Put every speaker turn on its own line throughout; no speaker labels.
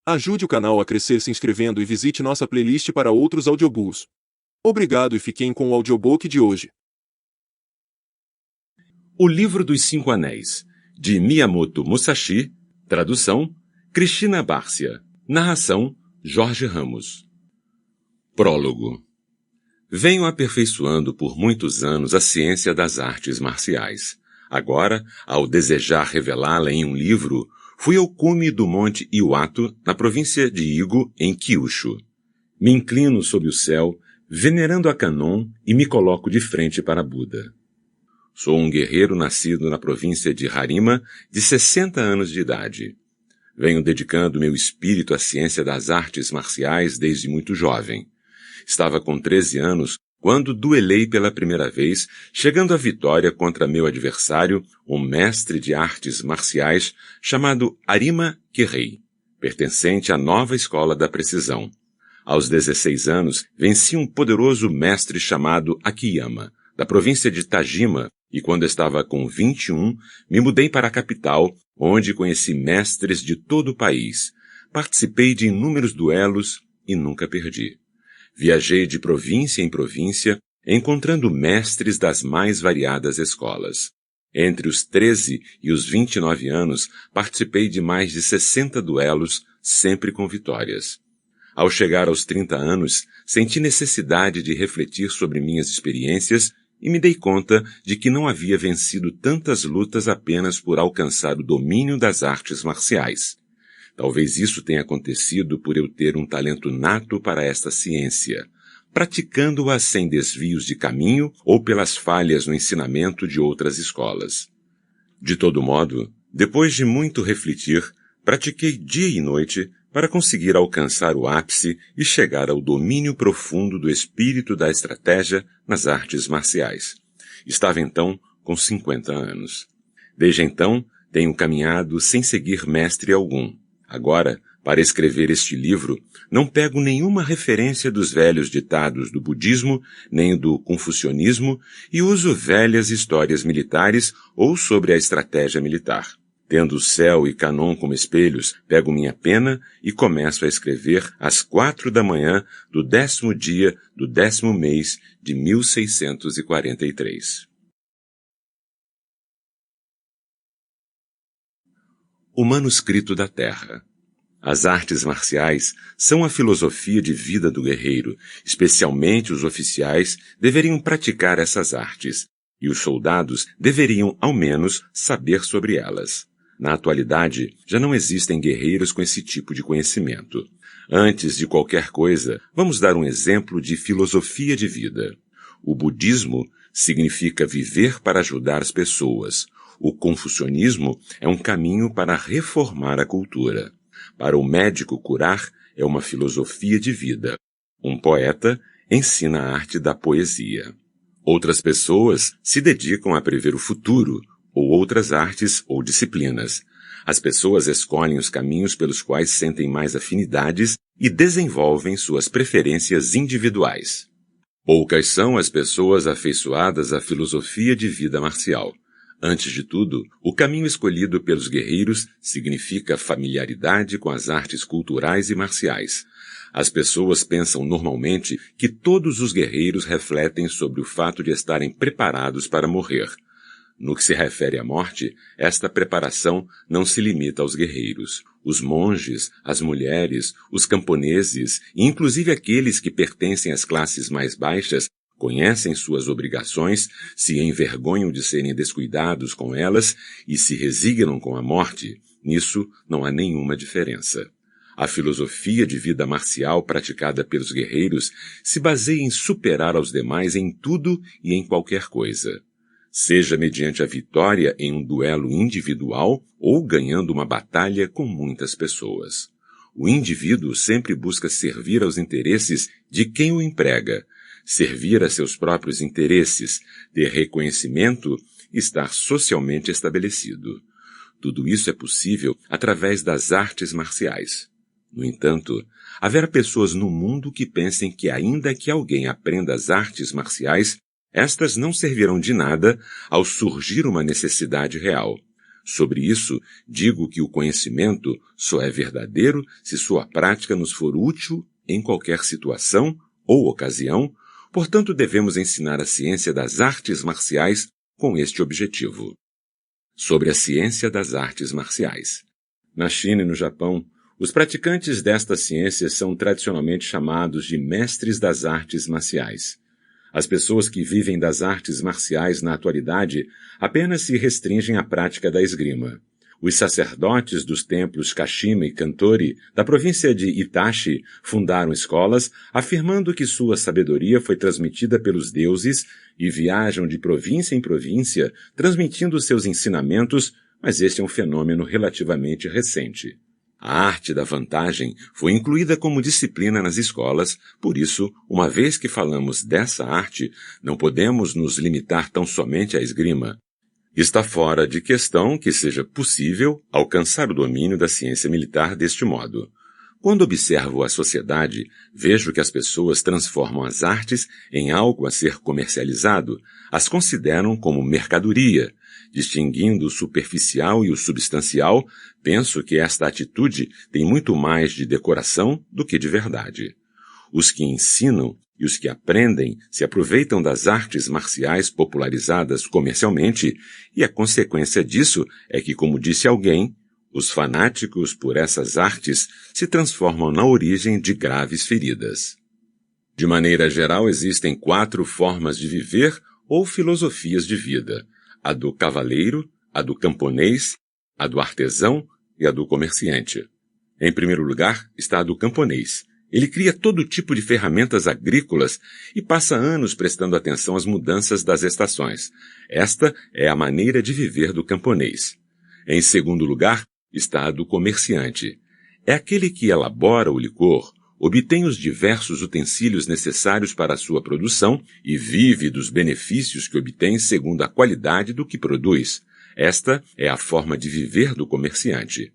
Ajude o canal a crescer se inscrevendo e visite nossa playlist para outros audiobooks. Obrigado e fiquem com o audiobook de hoje.
O Livro dos Cinco Anéis, de Miyamoto Musashi, tradução, Cristina Bárcia, narração, Jorge Ramos. Prólogo. Venho aperfeiçoando por muitos anos a ciência das artes marciais. Agora, ao desejar revelá-la em um livro, fui ao cume do Monte Iwato, na província de Igo, em Kyushu. Me inclino sob o céu, venerando a Kannon e me coloco de frente para Buda. Sou um guerreiro nascido na província de Harima, de 60 anos de idade. Venho dedicando meu espírito à ciência das artes marciais desde muito jovem. Estava com 13 anos quando duelei pela primeira vez, chegando à vitória contra meu adversário, um mestre de artes marciais chamado Arima Kirei, pertencente à nova escola da precisão. Aos 16 anos, venci um poderoso mestre chamado Akiyama, da província de Tajima, e quando estava com 21, me mudei para a capital, onde conheci mestres de todo o país. Participei de inúmeros duelos e nunca perdi. Viajei de província em província, encontrando mestres das mais variadas escolas. Entre os 13 e os 29 anos, participei de mais de 60 duelos, sempre com vitórias. Ao chegar aos 30 anos, senti necessidade de refletir sobre minhas experiências e me dei conta de que não havia vencido tantas lutas apenas por alcançar o domínio das artes marciais. Talvez isso tenha acontecido por eu ter um talento nato para esta ciência, praticando-a sem desvios de caminho ou pelas falhas no ensinamento de outras escolas. De todo modo, depois de muito refletir, pratiquei dia e noite para conseguir alcançar o ápice e chegar ao domínio profundo do espírito da estratégia nas artes marciais. Estava então com 50 anos. Desde então, tenho caminhado sem seguir mestre algum. Agora, para escrever este livro, não pego nenhuma referência dos velhos ditados do budismo, nem do confucionismo, e uso velhas histórias militares ou sobre a estratégia militar. Tendo o céu e Kannon como espelhos, pego minha pena e começo a escrever às 4 da manhã do 10º dia do 10º mês de 1643. O manuscrito da Terra. As artes marciais são a filosofia de vida do guerreiro. Especialmente os oficiais deveriam praticar essas artes, e os soldados deveriam, ao menos, saber sobre elas. Na atualidade, já não existem guerreiros com esse tipo de conhecimento. Antes de qualquer coisa, vamos dar um exemplo de filosofia de vida. O budismo significa viver para ajudar as pessoas. O confucionismo é um caminho para reformar a cultura. Para o médico, curar é uma filosofia de vida. Um poeta ensina a arte da poesia. Outras pessoas se dedicam a prever o futuro, ou outras artes ou disciplinas. As pessoas escolhem os caminhos pelos quais sentem mais afinidades e desenvolvem suas preferências individuais. Poucas são as pessoas afeiçoadas à filosofia de vida marcial. Antes de tudo, o caminho escolhido pelos guerreiros significa familiaridade com as artes culturais e marciais. As pessoas pensam normalmente que todos os guerreiros refletem sobre o fato de estarem preparados para morrer. No que se refere à morte, esta preparação não se limita aos guerreiros. Os monges, as mulheres, os camponeses e inclusive aqueles que pertencem às classes mais baixas conhecem suas obrigações, se envergonham de serem descuidados com elas e se resignam com a morte. Nisso não há nenhuma diferença. A filosofia de vida marcial praticada pelos guerreiros se baseia em superar aos demais em tudo e em qualquer coisa. Seja mediante a vitória em um duelo individual ou ganhando uma batalha com muitas pessoas. O indivíduo sempre busca servir aos interesses de quem o emprega, servir a seus próprios interesses, ter reconhecimento e estar socialmente estabelecido. Tudo isso é possível através das artes marciais. No entanto, haverá pessoas no mundo que pensem que ainda que alguém aprenda as artes marciais, estas não servirão de nada ao surgir uma necessidade real. Sobre isso, digo que o conhecimento só é verdadeiro se sua prática nos for útil em qualquer situação ou ocasião, portanto devemos ensinar a ciência das artes marciais com este objetivo. Sobre a ciência das artes marciais. Na China e no Japão, os praticantes desta ciência são tradicionalmente chamados de mestres das artes marciais. As pessoas que vivem das artes marciais na atualidade apenas se restringem à prática da esgrima. Os sacerdotes dos templos Kashima e Kantori, da província de Itachi, fundaram escolas, afirmando que sua sabedoria foi transmitida pelos deuses e viajam de província em província, transmitindo seus ensinamentos, mas este é um fenômeno relativamente recente. A arte da vantagem foi incluída como disciplina nas escolas, por isso, uma vez que falamos dessa arte, não podemos nos limitar tão somente à esgrima. Está fora de questão que seja possível alcançar o domínio da ciência militar deste modo. Quando observo a sociedade, vejo que as pessoas transformam as artes em algo a ser comercializado, as consideram como mercadoria. Distinguindo o superficial e o substancial, penso que esta atitude tem muito mais de decoração do que de verdade. Os que ensinam e os que aprendem se aproveitam das artes marciais popularizadas comercialmente, e a consequência disso é que, como disse alguém, os fanáticos por essas artes se transformam na origem de graves feridas. De maneira geral, existem 4 formas de viver ou filosofias de vida: a do cavaleiro, a do camponês, a do artesão e a do comerciante. Em primeiro lugar está a do camponês. Ele cria todo tipo de ferramentas agrícolas e passa anos prestando atenção às mudanças das estações. Esta é a maneira de viver do camponês. Em segundo lugar está a do comerciante. É aquele que elabora o licor, obtém os diversos utensílios necessários para a sua produção e vive dos benefícios que obtém segundo a qualidade do que produz. Esta é a forma de viver do comerciante.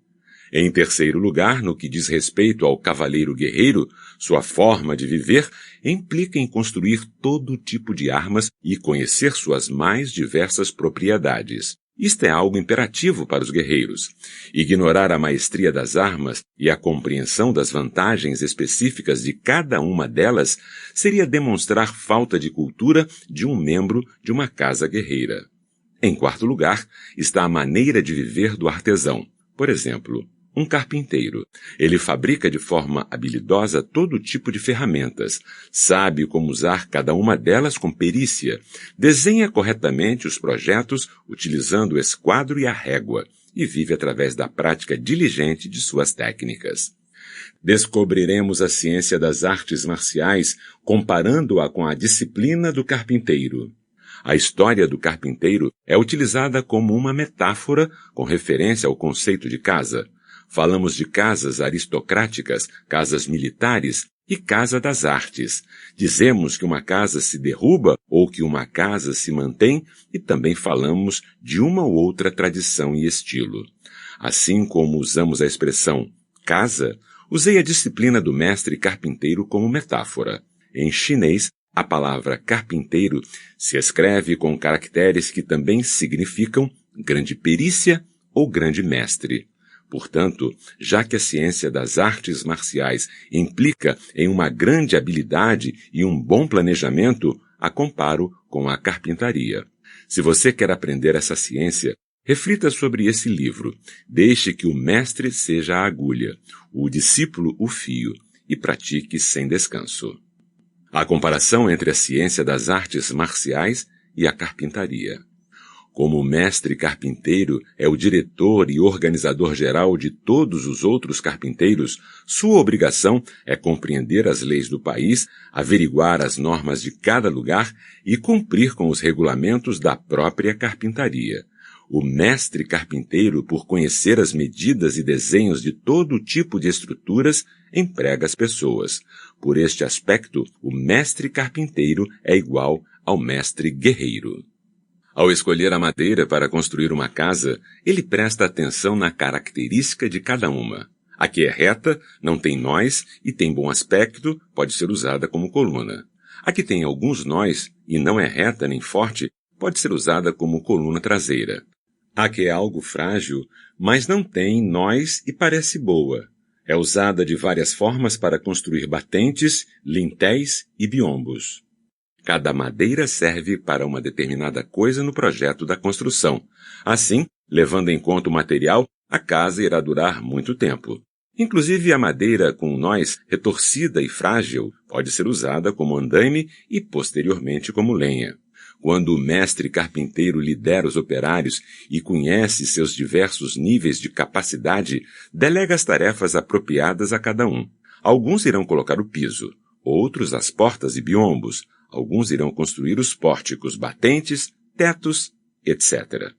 Em terceiro lugar, no que diz respeito ao cavaleiro guerreiro, sua forma de viver implica em construir todo tipo de armas e conhecer suas mais diversas propriedades. Isto é algo imperativo para os guerreiros. Ignorar a maestria das armas e a compreensão das vantagens específicas de cada uma delas seria demonstrar falta de cultura de um membro de uma casa guerreira. Em quarto lugar, está a maneira de viver do artesão. Por exemplo, um carpinteiro. Ele fabrica de forma habilidosa todo tipo de ferramentas, sabe como usar cada uma delas com perícia, desenha corretamente os projetos utilizando o esquadro e a régua, e vive através da prática diligente de suas técnicas. Descobriremos a ciência das artes marciais comparando-a com a disciplina do carpinteiro. A história do carpinteiro é utilizada como uma metáfora com referência ao conceito de casa. Falamos de casas aristocráticas, casas militares e casa das artes. Dizemos que uma casa se derruba ou que uma casa se mantém e também falamos de uma ou outra tradição e estilo. Assim como usamos a expressão casa, usei a disciplina do mestre carpinteiro como metáfora. Em chinês, a palavra carpinteiro se escreve com caracteres que também significam grande perícia ou grande mestre. Portanto, já que a ciência das artes marciais implica em uma grande habilidade e um bom planejamento, a comparo com a carpintaria. Se você quer aprender essa ciência, reflita sobre esse livro. Deixe que o mestre seja a agulha, o discípulo o fio, e pratique sem descanso. A comparação entre a ciência das artes marciais e a carpintaria. Como o mestre carpinteiro é o diretor e organizador geral de todos os outros carpinteiros, sua obrigação é compreender as leis do país, averiguar as normas de cada lugar e cumprir com os regulamentos da própria carpintaria. O mestre carpinteiro, por conhecer as medidas e desenhos de todo tipo de estruturas, emprega as pessoas. Por este aspecto, o mestre carpinteiro é igual ao mestre guerreiro. Ao escolher a madeira para construir uma casa, ele presta atenção na característica de cada uma. A que é reta, não tem nós e tem bom aspecto, pode ser usada como coluna. A que tem alguns nós e não é reta nem forte, pode ser usada como coluna traseira. A que é algo frágil, mas não tem nós e parece boa. É usada de várias formas para construir batentes, lintéis e biombos. Cada madeira serve para uma determinada coisa no projeto da construção. Assim, levando em conta o material, a casa irá durar muito tempo. Inclusive a madeira com nós retorcida e frágil pode ser usada como andaime e posteriormente como lenha. Quando o mestre carpinteiro lidera os operários e conhece seus diversos níveis de capacidade, delega as tarefas apropriadas a cada um. Alguns irão colocar o piso, outros as portas e biombos, alguns irão construir os pórticos, batentes, tetos, etc.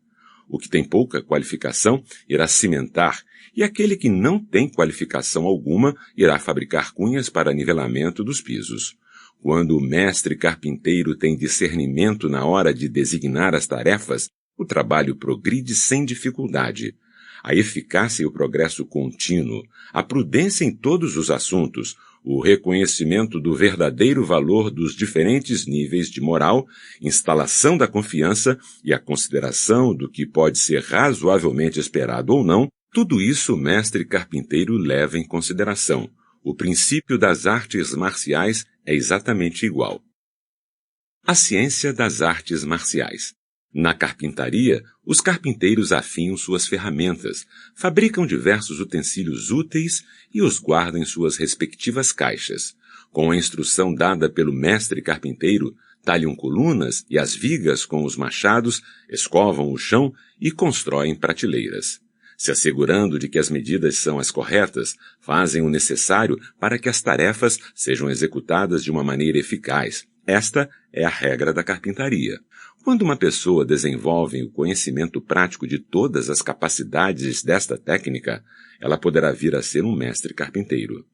O que tem pouca qualificação irá cimentar, e aquele que não tem qualificação alguma irá fabricar cunhas para nivelamento dos pisos. Quando o mestre carpinteiro tem discernimento na hora de designar as tarefas, o trabalho progride sem dificuldade. A eficácia e o progresso contínuo, a prudência em todos os assuntos, o reconhecimento do verdadeiro valor dos diferentes níveis de moral, instalação da confiança e a consideração do que pode ser razoavelmente esperado ou não, tudo isso o mestre carpinteiro leva em consideração. O princípio das artes marciais é exatamente igual. A ciência das artes marciais. Na carpintaria, os carpinteiros afiam suas ferramentas, fabricam diversos utensílios úteis e os guardam em suas respectivas caixas. Com a instrução dada pelo mestre carpinteiro, talham colunas e as vigas com os machados, escovam o chão e constroem prateleiras. Se assegurando de que as medidas são as corretas, fazem o necessário para que as tarefas sejam executadas de uma maneira eficaz. Esta é a regra da carpintaria. Quando uma pessoa desenvolve o conhecimento prático de todas as capacidades desta técnica, ela poderá vir a ser um mestre carpinteiro.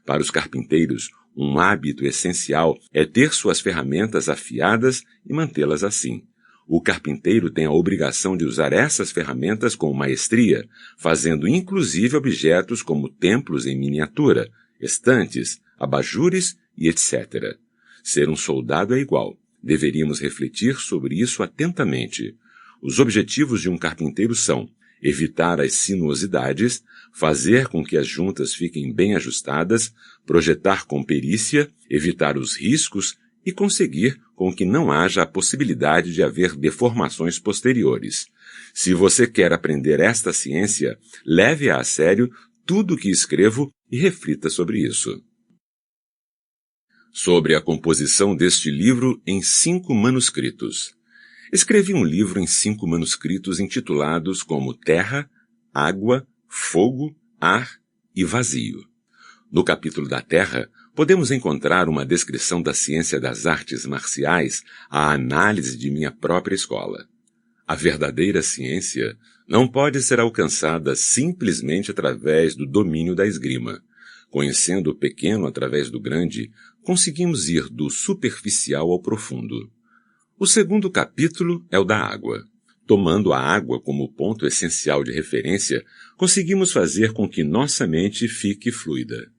Para os carpinteiros, um hábito essencial é ter suas ferramentas afiadas e mantê-las assim. O carpinteiro tem a obrigação de usar essas ferramentas com maestria, fazendo inclusive objetos como templos em miniatura, estantes, abajures e etc. Ser um soldado é igual. Deveríamos refletir sobre isso atentamente. Os objetivos de um carpinteiro são evitar as sinuosidades, fazer com que as juntas fiquem bem ajustadas, projetar com perícia, evitar os riscos e conseguir com que não haja a possibilidade de haver deformações posteriores. Se você quer aprender esta ciência, leve-a a sério tudo o que escrevo e reflita sobre isso. Sobre a composição deste livro em 5 manuscritos. Escrevi um livro em 5 manuscritos intitulados como Terra, Água, Fogo, Ar e Vazio. No capítulo da Terra, podemos encontrar uma descrição da ciência das artes marciais, a análise de minha própria escola. A verdadeira ciência não pode ser alcançada simplesmente através do domínio da esgrima. Conhecendo o pequeno através do grande, conseguimos ir do superficial ao profundo. O segundo capítulo é o da água. Tomando a água como ponto essencial de referência, conseguimos fazer com que nossa mente fique fluida.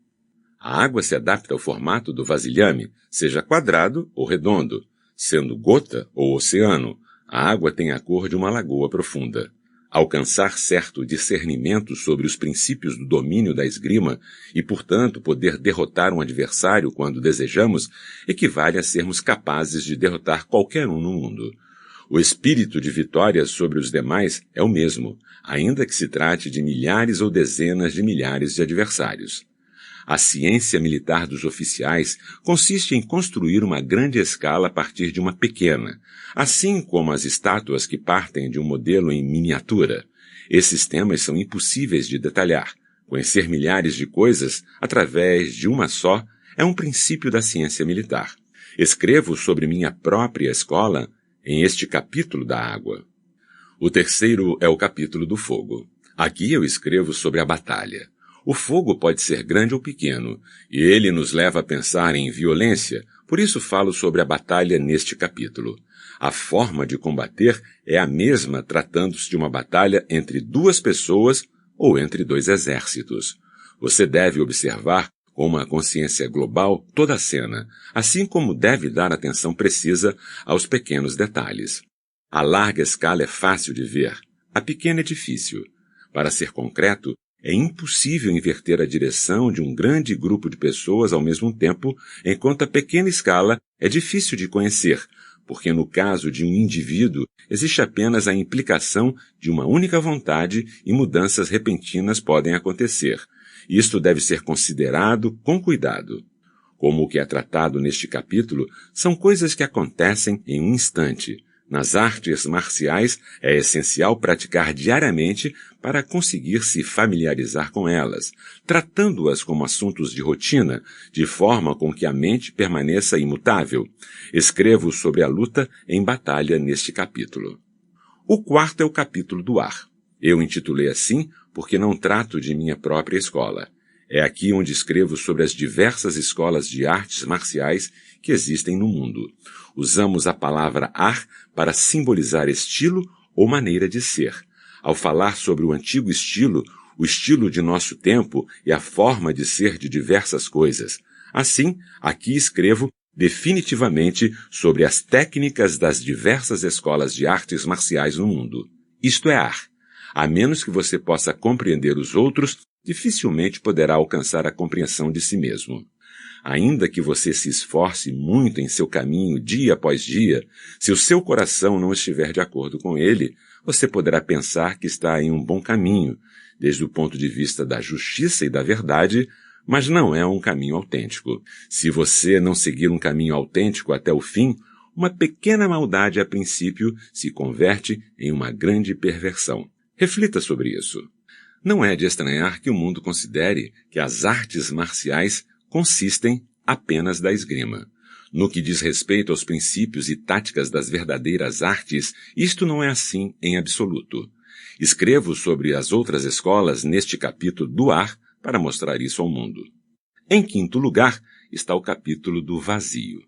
A água se adapta ao formato do vasilhame, seja quadrado ou redondo. Sendo gota ou oceano, a água tem a cor de uma lagoa profunda. Alcançar certo discernimento sobre os princípios do domínio da esgrima e, portanto, poder derrotar um adversário quando desejamos, equivale a sermos capazes de derrotar qualquer um no mundo. O espírito de vitória sobre os demais é o mesmo, ainda que se trate de milhares ou dezenas de milhares de adversários. A ciência militar dos oficiais consiste em construir uma grande escala a partir de uma pequena, assim como as estátuas que partem de um modelo em miniatura. Esses temas são impossíveis de detalhar. Conhecer milhares de coisas através de uma só é um princípio da ciência militar. Escrevo sobre minha própria escola em este capítulo da água. O terceiro é o capítulo do fogo. Aqui eu escrevo sobre a batalha. O fogo pode ser grande ou pequeno, e ele nos leva a pensar em violência, por isso falo sobre a batalha neste capítulo. A forma de combater é a mesma tratando-se de uma batalha entre 2 pessoas ou entre 2 exércitos. Você deve observar com uma consciência global toda a cena, assim como deve dar atenção precisa aos pequenos detalhes. A larga escala é fácil de ver. A pequena é difícil. Para ser concreto, é impossível inverter a direção de um grande grupo de pessoas ao mesmo tempo, enquanto a pequena escala é difícil de conhecer, porque no caso de um indivíduo existe apenas a implicação de uma única vontade e mudanças repentinas podem acontecer. Isto deve ser considerado com cuidado. Como o que é tratado neste capítulo, são coisas que acontecem em um instante. Nas artes marciais, é essencial praticar diariamente para conseguir se familiarizar com elas, tratando-as como assuntos de rotina, de forma com que a mente permaneça imutável. Escrevo sobre a luta em batalha neste capítulo. O quarto é o capítulo do ar. Eu intitulei assim porque não trato de minha própria escola. É aqui onde escrevo sobre as diversas escolas de artes marciais que existem no mundo. Usamos a palavra ar para simbolizar estilo ou maneira de ser. Ao falar sobre o antigo estilo, o estilo de nosso tempo e a forma de ser de diversas coisas. Assim, aqui escrevo definitivamente sobre as técnicas das diversas escolas de artes marciais no mundo. Isto é ar. A menos que você possa compreender os outros, dificilmente poderá alcançar a compreensão de si mesmo. Ainda que você se esforce muito em seu caminho dia após dia, se o seu coração não estiver de acordo com ele, você poderá pensar que está em um bom caminho, desde o ponto de vista da justiça e da verdade, mas não é um caminho autêntico. Se você não seguir um caminho autêntico até o fim, uma pequena maldade a princípio se converte em uma grande perversão. Reflita sobre isso. Não é de estranhar que o mundo considere que as artes marciais consistem apenas da esgrima. No que diz respeito aos princípios e táticas das verdadeiras artes, isto não é assim em absoluto. Escrevo sobre as outras escolas neste capítulo do ar para mostrar isso ao mundo. Em quinto lugar está o capítulo do vazio.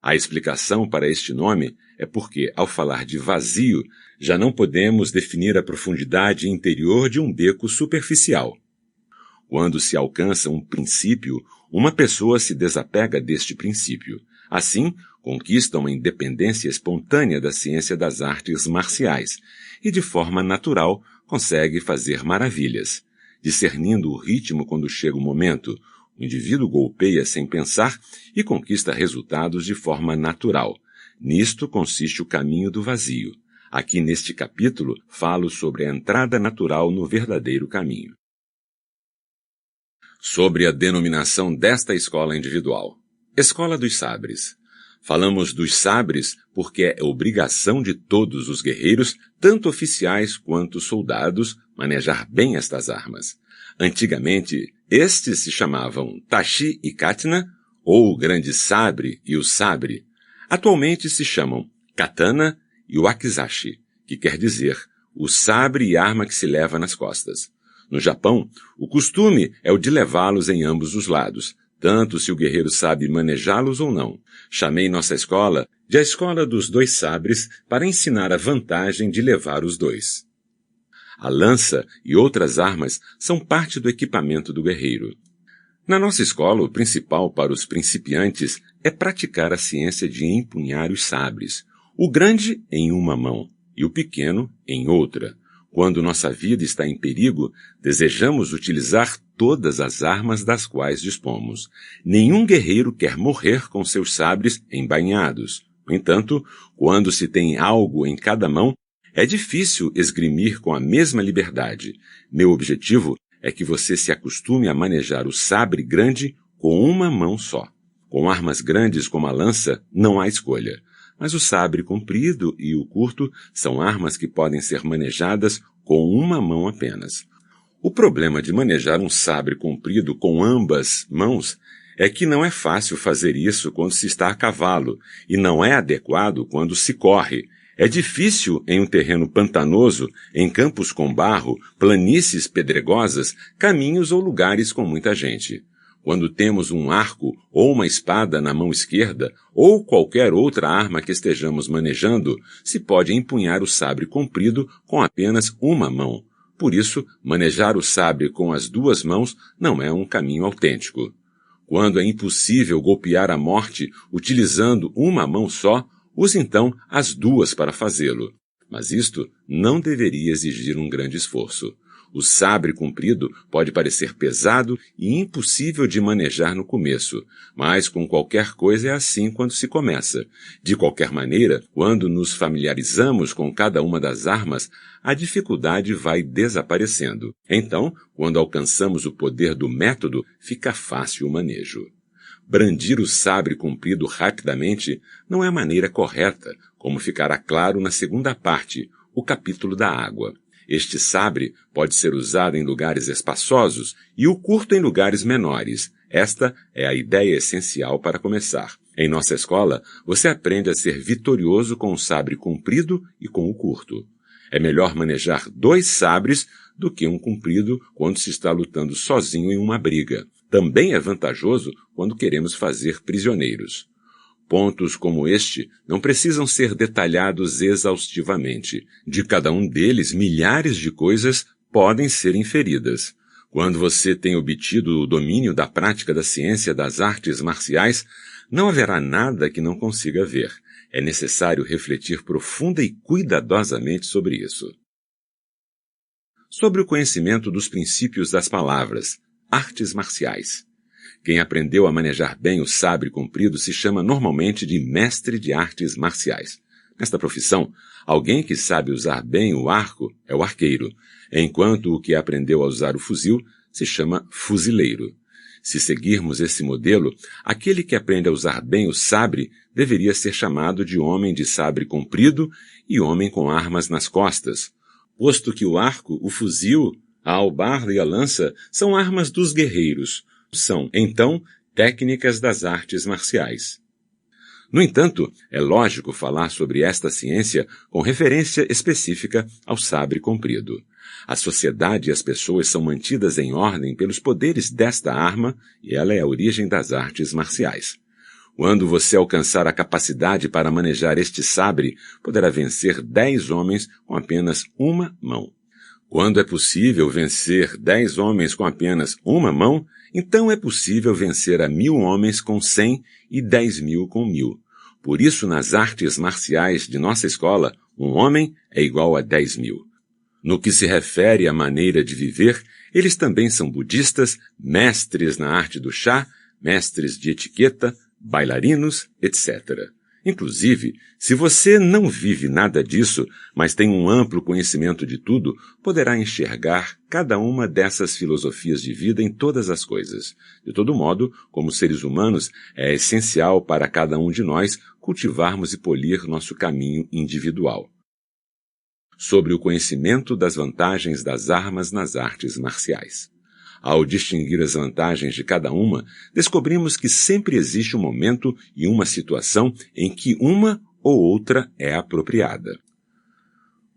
A explicação para este nome é porque, ao falar de vazio, já não podemos definir a profundidade interior de um beco superficial. Quando se alcança um princípio, uma pessoa se desapega deste princípio. Assim, conquista uma independência espontânea da ciência das artes marciais e, de forma natural, consegue fazer maravilhas. Discernindo o ritmo quando chega o momento, o indivíduo golpeia sem pensar e conquista resultados de forma natural. Nisto consiste o caminho do vazio. Aqui neste capítulo falo sobre a entrada natural no verdadeiro caminho. Sobre a denominação desta escola individual. Escola dos Sabres. Falamos dos sabres porque é obrigação de todos os guerreiros, tanto oficiais quanto soldados, manejar bem estas armas. Antigamente, estes se chamavam Tachi e Katana, ou o Grande Sabre e o Sabre. Atualmente se chamam Katana e Wakizashi, que quer dizer o sabre e arma que se leva nas costas. No Japão, o costume é o de levá-los em ambos os lados, tanto se o guerreiro sabe manejá-los ou não. Chamei nossa escola de a escola dos dois sabres para ensinar a vantagem de levar os dois. A lança e outras armas são parte do equipamento do guerreiro. Na nossa escola, o principal para os principiantes é praticar a ciência de empunhar os sabres, o grande em uma mão e o pequeno em outra. Quando nossa vida está em perigo, desejamos utilizar todas as armas das quais dispomos. Nenhum guerreiro quer morrer com seus sabres embainhados. No entanto, quando se tem algo em cada mão, é difícil esgrimir com a mesma liberdade. Meu objetivo é que você se acostume a manejar o sabre grande com uma mão só. Com armas grandes como a lança, não há escolha. Mas o sabre comprido e o curto são armas que podem ser manejadas com uma mão apenas. O problema de manejar um sabre comprido com ambas mãos é que não é fácil fazer isso quando se está a cavalo e não é adequado quando se corre. É difícil em um terreno pantanoso, em campos com barro, planícies pedregosas, caminhos ou lugares com muita gente. Quando temos um arco ou uma espada na mão esquerda, ou qualquer outra arma que estejamos manejando, se pode empunhar o sabre comprido com apenas uma mão. Por isso, manejar o sabre com as duas mãos não é um caminho autêntico. Quando é impossível golpear a morte utilizando uma mão só, use então as duas para fazê-lo. mas isto não deveria exigir um grande esforço. O sabre comprido pode parecer pesado e impossível de manejar no começo, mas com qualquer coisa é assim quando se começa. De qualquer maneira, quando nos familiarizamos com cada uma das armas, a dificuldade vai desaparecendo. Então, quando alcançamos o poder do método, fica fácil o manejo. Brandir o sabre comprido rapidamente não é a maneira correta, como ficará claro na segunda parte, o capítulo da água. Este sabre pode ser usado em lugares espaçosos e o curto em lugares menores. Esta é a ideia essencial para começar. Em nossa escola, você aprende a ser vitorioso com o sabre comprido e com o curto. É melhor manejar 2 sabres do que um comprido quando se está lutando sozinho em uma briga. Também é vantajoso quando queremos fazer prisioneiros. Pontos como este não precisam ser detalhados exaustivamente. De cada um deles, milhares de coisas podem ser inferidas. Quando você tem obtido o domínio da prática da ciência das artes marciais, não haverá nada que não consiga ver. É necessário refletir profunda e cuidadosamente sobre isso. Sobre o conhecimento dos princípios das palavras, artes marciais. Quem aprendeu a manejar bem o sabre comprido se chama normalmente de mestre de artes marciais. Nesta profissão, alguém que sabe usar bem o arco é o arqueiro, enquanto o que aprendeu a usar o fuzil se chama fuzileiro. Se seguirmos esse modelo, aquele que aprende a usar bem o sabre deveria ser chamado de homem de sabre comprido e homem com armas nas costas, posto que o arco, o fuzil, a albarda e a lança são armas dos guerreiros. São, então, técnicas das artes marciais. No entanto, é lógico falar sobre esta ciência com referência específica ao sabre comprido. A sociedade e as pessoas são mantidas em ordem pelos poderes desta arma e ela é a origem das artes marciais. Quando você alcançar a capacidade para manejar este sabre, poderá vencer 10 homens com apenas uma mão. Quando é possível vencer 10 homens com apenas uma mão, então é possível vencer a 1000 homens com 100 e 10.000 com 1000. Por isso, nas artes marciais de nossa escola, um homem é igual a 10.000. No que se refere à maneira de viver, eles também são budistas, mestres na arte do chá, mestres de etiqueta, bailarinos, etc. Inclusive, se você não vive nada disso, mas tem um amplo conhecimento de tudo, poderá enxergar cada uma dessas filosofias de vida em todas as coisas. De todo modo, como seres humanos, é essencial para cada um de nós cultivarmos e polir nosso caminho individual. Sobre o conhecimento das vantagens das armas nas artes marciais. Ao distinguir as vantagens de cada uma, descobrimos que sempre existe um momento e uma situação em que uma ou outra é apropriada.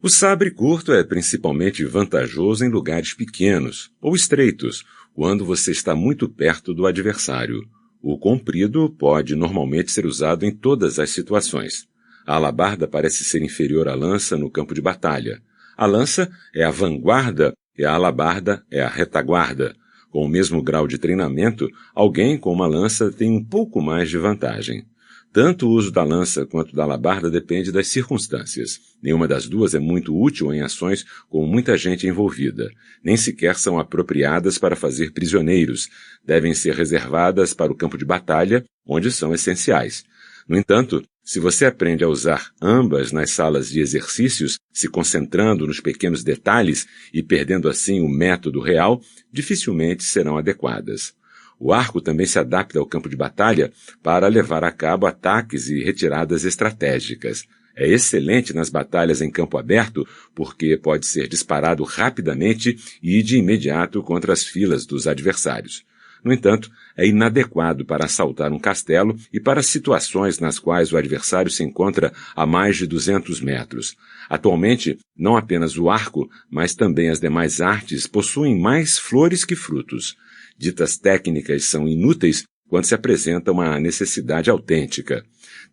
O sabre curto é principalmente vantajoso em lugares pequenos ou estreitos, quando você está muito perto do adversário. O comprido pode normalmente ser usado em todas as situações. A alabarda parece ser inferior à lança no campo de batalha. A lança é a vanguarda e a alabarda é a retaguarda. Com o mesmo grau de treinamento, alguém com uma lança tem um pouco mais de vantagem. Tanto o uso da lança quanto da alabarda depende das circunstâncias. Nenhuma das duas é muito útil em ações com muita gente envolvida. Nem sequer são apropriadas para fazer prisioneiros. Devem ser reservadas para o campo de batalha, onde são essenciais. No entanto, se você aprende a usar ambas nas salas de exercícios, se concentrando nos pequenos detalhes e perdendo assim o método real, dificilmente serão adequadas. O arco também se adapta ao campo de batalha para levar a cabo ataques e retiradas estratégicas. É excelente nas batalhas em campo aberto porque pode ser disparado rapidamente e de imediato contra as filas dos adversários. No entanto, é inadequado para assaltar um castelo e para situações nas quais o adversário se encontra a mais de 200 metros. Atualmente, não apenas o arco, mas também as demais artes possuem mais flores que frutos. Ditas técnicas são inúteis quando se apresenta uma necessidade autêntica.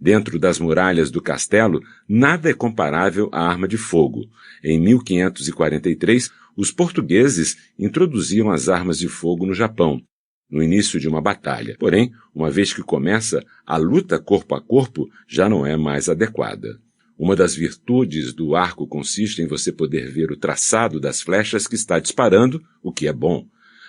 Dentro das muralhas do castelo, nada é comparável à arma de fogo. Em 1543, os portugueses introduziam as armas de fogo no Japão, no início de uma batalha. Porém, uma vez que começa, a luta corpo a corpo já não é mais adequada. Uma das virtudes do arco consiste em você poder ver o traçado das flechas que está disparando, o que é bom.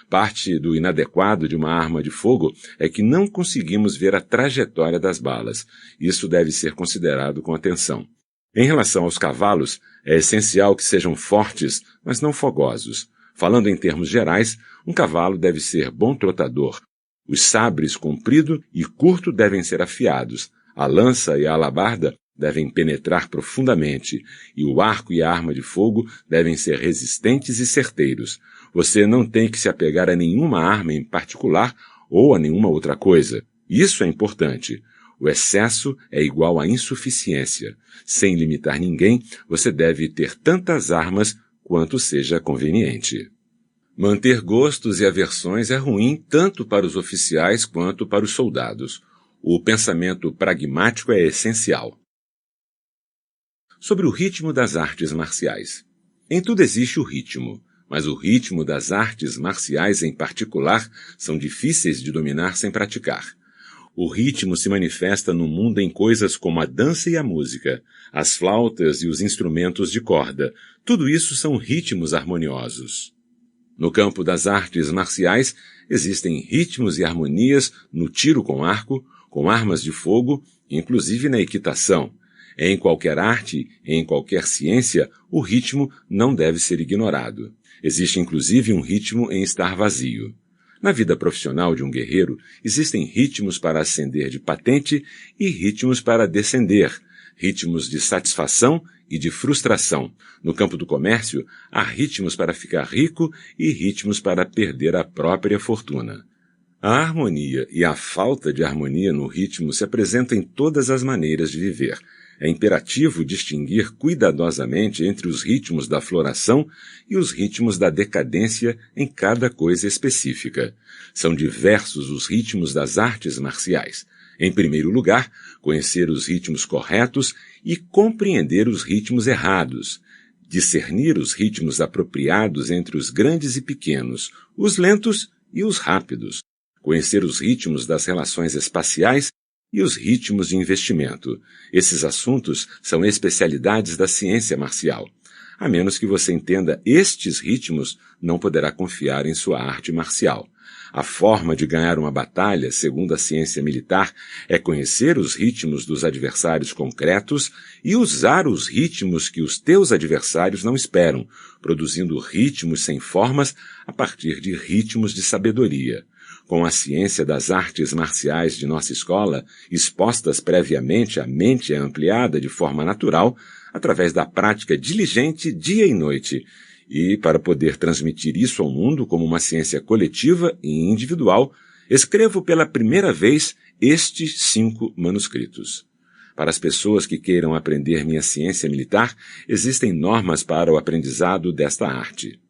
Parte do inadequado de uma arma de fogo é que não conseguimos ver a trajetória das balas. Isso deve ser considerado com atenção. Em relação aos cavalos, é essencial que sejam fortes, mas não fogosos. Falando em termos gerais, um cavalo deve ser bom trotador. Os sabres comprido e curto devem ser afiados. A lança e a alabarda devem penetrar profundamente, e o arco e a arma de fogo devem ser resistentes e certeiros. Você não tem que se apegar a nenhuma arma em particular ou a nenhuma outra coisa. Isso é importante. O excesso é igual à insuficiência. Sem limitar ninguém, você deve ter tantas armas quanto seja conveniente. Manter gostos e aversões é ruim tanto para os oficiais quanto para os soldados. O pensamento pragmático é essencial. Sobre o ritmo das artes marciais. Em tudo existe o ritmo, mas o ritmo das artes marciais em particular são difíceis de dominar sem praticar. O ritmo se manifesta no mundo em coisas como a dança e a música, as flautas e os instrumentos de corda. Tudo isso são ritmos harmoniosos. No campo das artes marciais, existem ritmos e harmonias no tiro com arco, com armas de fogo, inclusive na equitação. Em qualquer arte, em qualquer ciência, o ritmo não deve ser ignorado. Existe inclusive um ritmo em estar vazio. Na vida profissional de um guerreiro, existem ritmos para ascender de patente e ritmos para descender, ritmos de satisfação e de frustração. No campo do comércio, há ritmos para ficar rico e ritmos para perder a própria fortuna. A harmonia e a falta de harmonia no ritmo se apresentam em todas as maneiras de viver. É imperativo distinguir cuidadosamente entre os ritmos da floração e os ritmos da decadência em cada coisa específica. São diversos os ritmos das artes marciais. Em primeiro lugar, conhecer os ritmos corretos e compreender os ritmos errados. Discernir os ritmos apropriados entre os grandes e pequenos, os lentos e os rápidos. Conhecer os ritmos das relações espaciais e os ritmos de investimento. Esses assuntos são especialidades da ciência marcial. A menos que você entenda estes ritmos, não poderá confiar em sua arte marcial. A forma de ganhar uma batalha, segundo a ciência militar, é conhecer os ritmos dos adversários concretos e usar os ritmos que os teus adversários não esperam, produzindo ritmos sem formas a partir de ritmos de sabedoria. Com a ciência das artes marciais de nossa escola, expostas previamente à mente ampliada de forma natural, através da prática diligente dia e noite, e para poder transmitir isso ao mundo como uma ciência coletiva e individual, escrevo pela primeira vez estes 5 manuscritos. Para as pessoas que queiram aprender minha ciência militar, existem normas para o aprendizado desta arte.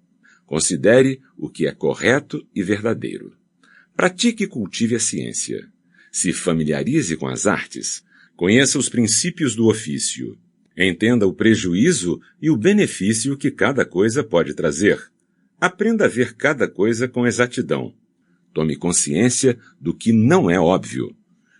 Considere o que é correto e verdadeiro. Pratique e cultive a ciência. Se familiarize com as artes. Conheça os princípios do ofício. Entenda o prejuízo e o benefício que cada coisa pode trazer. Aprenda a ver cada coisa com exatidão. Tome consciência do que não é óbvio.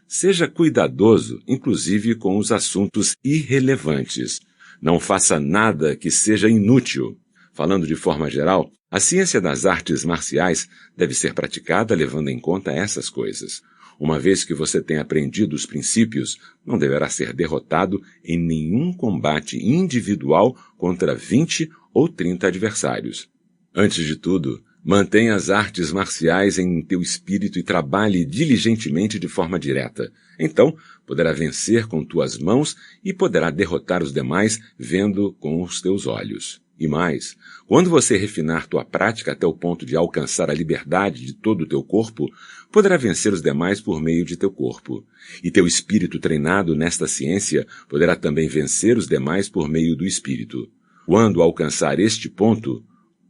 Seja cuidadoso, inclusive com os assuntos irrelevantes. Não faça nada que seja inútil. Falando de forma geral, a ciência das artes marciais deve ser praticada levando em conta essas coisas. Uma vez que você tenha aprendido os princípios, não deverá ser derrotado em nenhum combate individual contra 20 ou 30 adversários. Antes de tudo, mantenha as artes marciais em teu espírito e trabalhe diligentemente de forma direta. Então, poderá vencer com tuas mãos e poderá derrotar os demais vendo com os teus olhos. E mais, quando você refinar tua prática até o ponto de alcançar a liberdade de todo o teu corpo, poderá vencer os demais por meio de teu corpo. E teu espírito treinado nesta ciência poderá também vencer os demais por meio do espírito. Quando alcançar este ponto,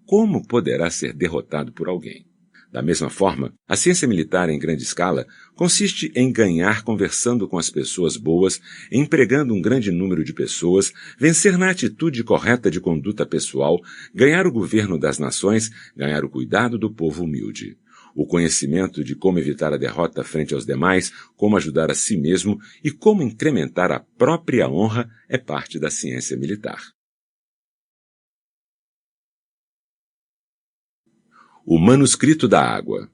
como poderá ser derrotado por alguém? Da mesma forma, a ciência militar em grande escala consiste em ganhar conversando com as pessoas boas, empregando um grande número de pessoas, vencer na atitude correta de conduta pessoal, ganhar o governo das nações, ganhar o cuidado do povo humilde. O conhecimento de como evitar a derrota frente aos demais, como ajudar a si mesmo e como incrementar a própria honra é parte da ciência militar. O manuscrito da água.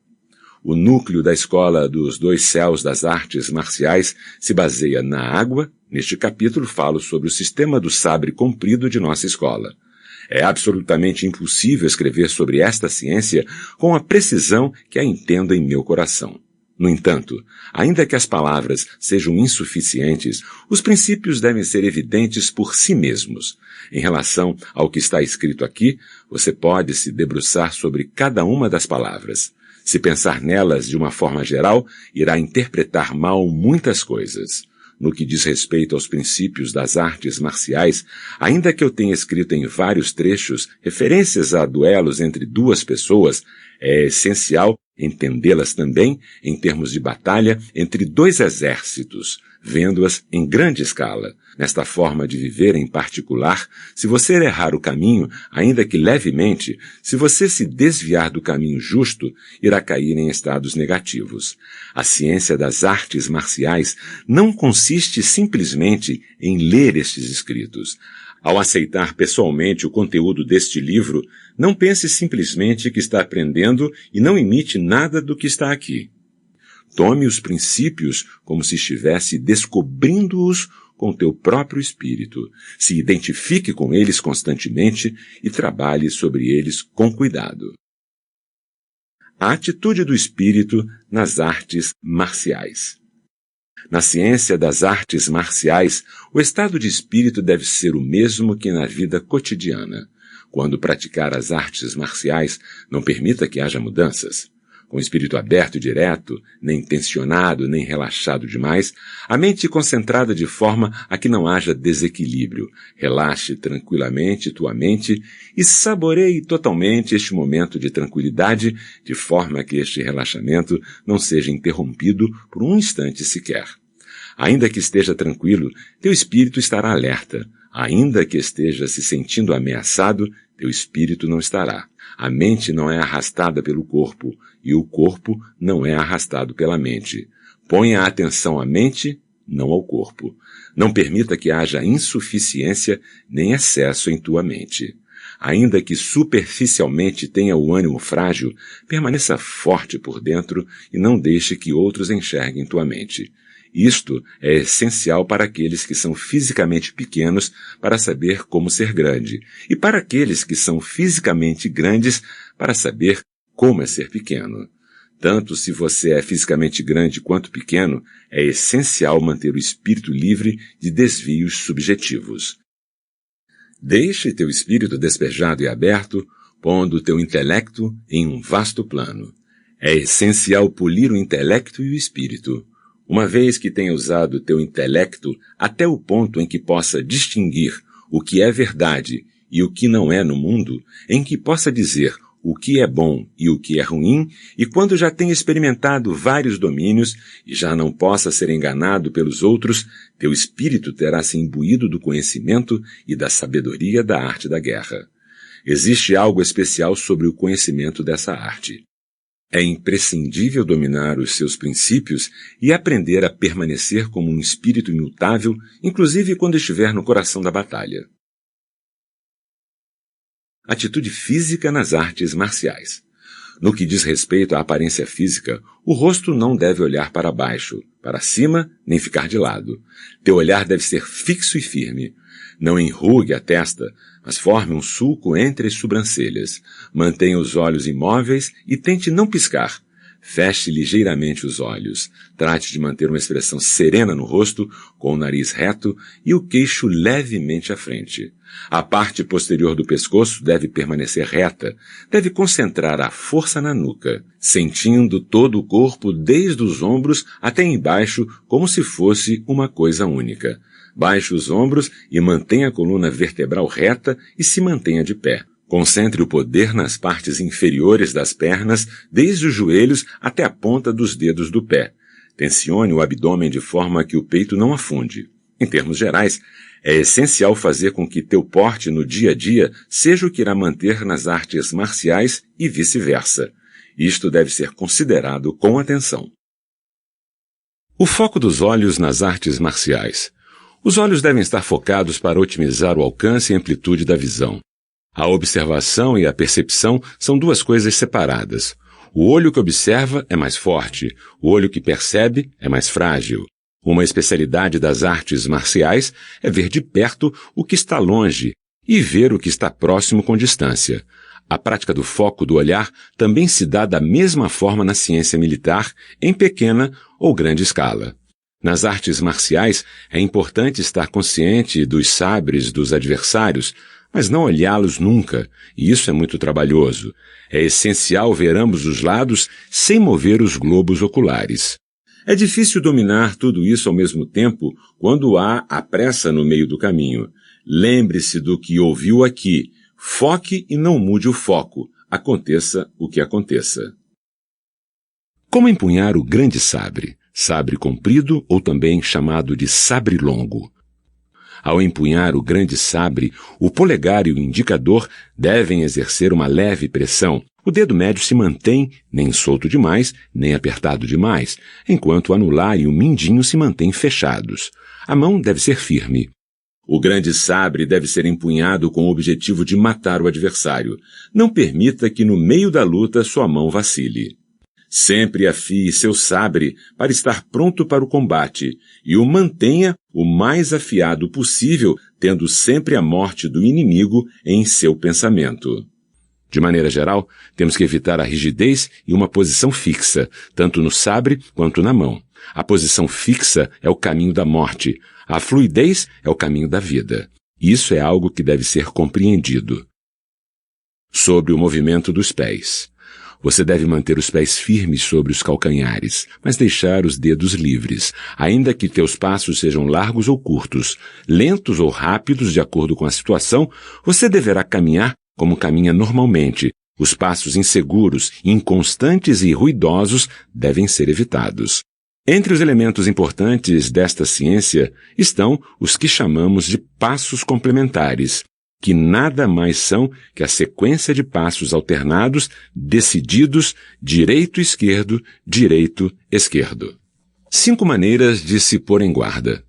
O núcleo da Escola dos Dois Céus das Artes Marciais se baseia na água. Neste capítulo falo sobre o sistema do sabre comprido de nossa escola. É absolutamente impossível escrever sobre esta ciência com a precisão que a entendo em meu coração. No entanto, ainda que as palavras sejam insuficientes, os princípios devem ser evidentes por si mesmos. Em relação ao que está escrito aqui, você pode se debruçar sobre cada uma das palavras. Se pensar nelas de uma forma geral, irá interpretar mal muitas coisas. No que diz respeito aos princípios das artes marciais, ainda que eu tenha escrito em vários trechos referências a duelos entre duas pessoas, é essencial entendê-las também em termos de batalha entre dois exércitos, vendo-as em grande escala. Nesta forma de viver em particular, se você errar o caminho, ainda que levemente, se você se desviar do caminho justo, irá cair em estados negativos. A ciência das artes marciais não consiste simplesmente em ler estes escritos. Ao aceitar pessoalmente o conteúdo deste livro, não pense simplesmente que está aprendendo e não imite nada do que está aqui. Tome os princípios como se estivesse descobrindo-os com teu próprio espírito. Se identifique com eles constantemente e trabalhe sobre eles com cuidado. A atitude do espírito nas artes marciais. Na ciência das artes marciais, o estado de espírito deve ser o mesmo que na vida cotidiana. Quando praticar as artes marciais, não permita que haja mudanças. Com o espírito aberto e direto, nem tensionado, nem relaxado demais, a mente concentrada de forma a que não haja desequilíbrio. Relaxe tranquilamente tua mente e saboreie totalmente este momento de tranquilidade, de forma que este relaxamento não seja interrompido por um instante sequer. Ainda que esteja tranquilo, teu espírito estará alerta. Ainda que esteja se sentindo ameaçado, teu espírito não estará. A mente não é arrastada pelo corpo, e o corpo não é arrastado pela mente. Ponha a atenção à mente, não ao corpo. Não permita que haja insuficiência nem excesso em tua mente. Ainda que superficialmente tenha o ânimo frágil, permaneça forte por dentro e não deixe que outros enxerguem tua mente. Isto é essencial para aqueles que são fisicamente pequenos para saber como ser grande, e para aqueles que são fisicamente grandes para saber como é ser pequeno. Tanto se você é fisicamente grande quanto pequeno, é essencial manter o espírito livre de desvios subjetivos. Deixe teu espírito despejado e aberto, pondo teu intelecto em um vasto plano. É essencial polir o intelecto e o espírito. Uma vez que tenha usado teu intelecto até o ponto em que possa distinguir o que é verdade e o que não é no mundo, em que possa dizer o que é bom e o que é ruim, e quando já tenha experimentado vários domínios e já não possa ser enganado pelos outros, teu espírito terá se imbuído do conhecimento e da sabedoria da arte da guerra. Existe algo especial sobre o conhecimento dessa arte. É imprescindível dominar os seus princípios e aprender a permanecer como um espírito imutável, inclusive quando estiver no coração da batalha. Atitude física nas artes marciais. No que diz respeito à aparência física, o rosto não deve olhar para baixo, para cima, nem ficar de lado. Teu olhar deve ser fixo e firme. Não enrugue a testa, mas forme um sulco entre as sobrancelhas. Mantenha os olhos imóveis e tente não piscar. Feche ligeiramente os olhos. Trate de manter uma expressão serena no rosto, com o nariz reto e o queixo levemente à frente. A parte posterior do pescoço deve permanecer reta. Deve concentrar a força na nuca, sentindo todo o corpo desde os ombros até embaixo como se fosse uma coisa única. Baixe os ombros e mantenha a coluna vertebral reta e se mantenha de pé. Concentre o poder nas partes inferiores das pernas, desde os joelhos até a ponta dos dedos do pé. Tensione o abdômen de forma que o peito não afunde. Em termos gerais, é essencial fazer com que teu porte no dia a dia seja o que irá manter nas artes marciais e vice-versa. Isto deve ser considerado com atenção. O foco dos olhos nas artes marciais. Os olhos devem estar focados para otimizar o alcance e amplitude da visão. A observação e a percepção são duas coisas separadas. O olho que observa é mais forte, o olho que percebe é mais frágil. Uma especialidade das artes marciais é ver de perto o que está longe e ver o que está próximo com distância. A prática do foco do olhar também se dá da mesma forma na ciência militar, em pequena ou grande escala. Nas artes marciais, é importante estar consciente dos sabres dos adversários, mas não olhá-los nunca, e isso é muito trabalhoso. É essencial ver ambos os lados sem mover os globos oculares. É difícil dominar tudo isso ao mesmo tempo quando há a pressa no meio do caminho. Lembre-se do que ouviu aqui. Foque e não mude o foco, aconteça o que aconteça. Como empunhar o grande sabre? Sabre comprido ou também chamado de sabre longo. Ao empunhar o grande sabre, o polegar e o indicador devem exercer uma leve pressão. O dedo médio se mantém nem solto demais, nem apertado demais, enquanto o anular e o mindinho se mantêm fechados. A mão deve ser firme. O grande sabre deve ser empunhado com o objetivo de matar o adversário. Não permita que no meio da luta sua mão vacile. Sempre afie seu sabre para estar pronto para o combate e o mantenha o mais afiado possível, tendo sempre a morte do inimigo em seu pensamento. De maneira geral, temos que evitar a rigidez e uma posição fixa, tanto no sabre quanto na mão. A posição fixa é o caminho da morte. A fluidez é o caminho da vida. Isso é algo que deve ser compreendido. Sobre o movimento dos pés. Você deve manter os pés firmes sobre os calcanhares, mas deixar os dedos livres, ainda que teus passos sejam largos ou curtos, lentos ou rápidos de acordo com a situação, você deverá caminhar como caminha normalmente. Os passos inseguros, inconstantes e ruidosos devem ser evitados. Entre os elementos importantes desta ciência estão os que chamamos de passos complementares, que nada mais são que a sequência de passos alternados, decididos, direito-esquerdo, direito-esquerdo. 5 maneiras de se pôr em guarda.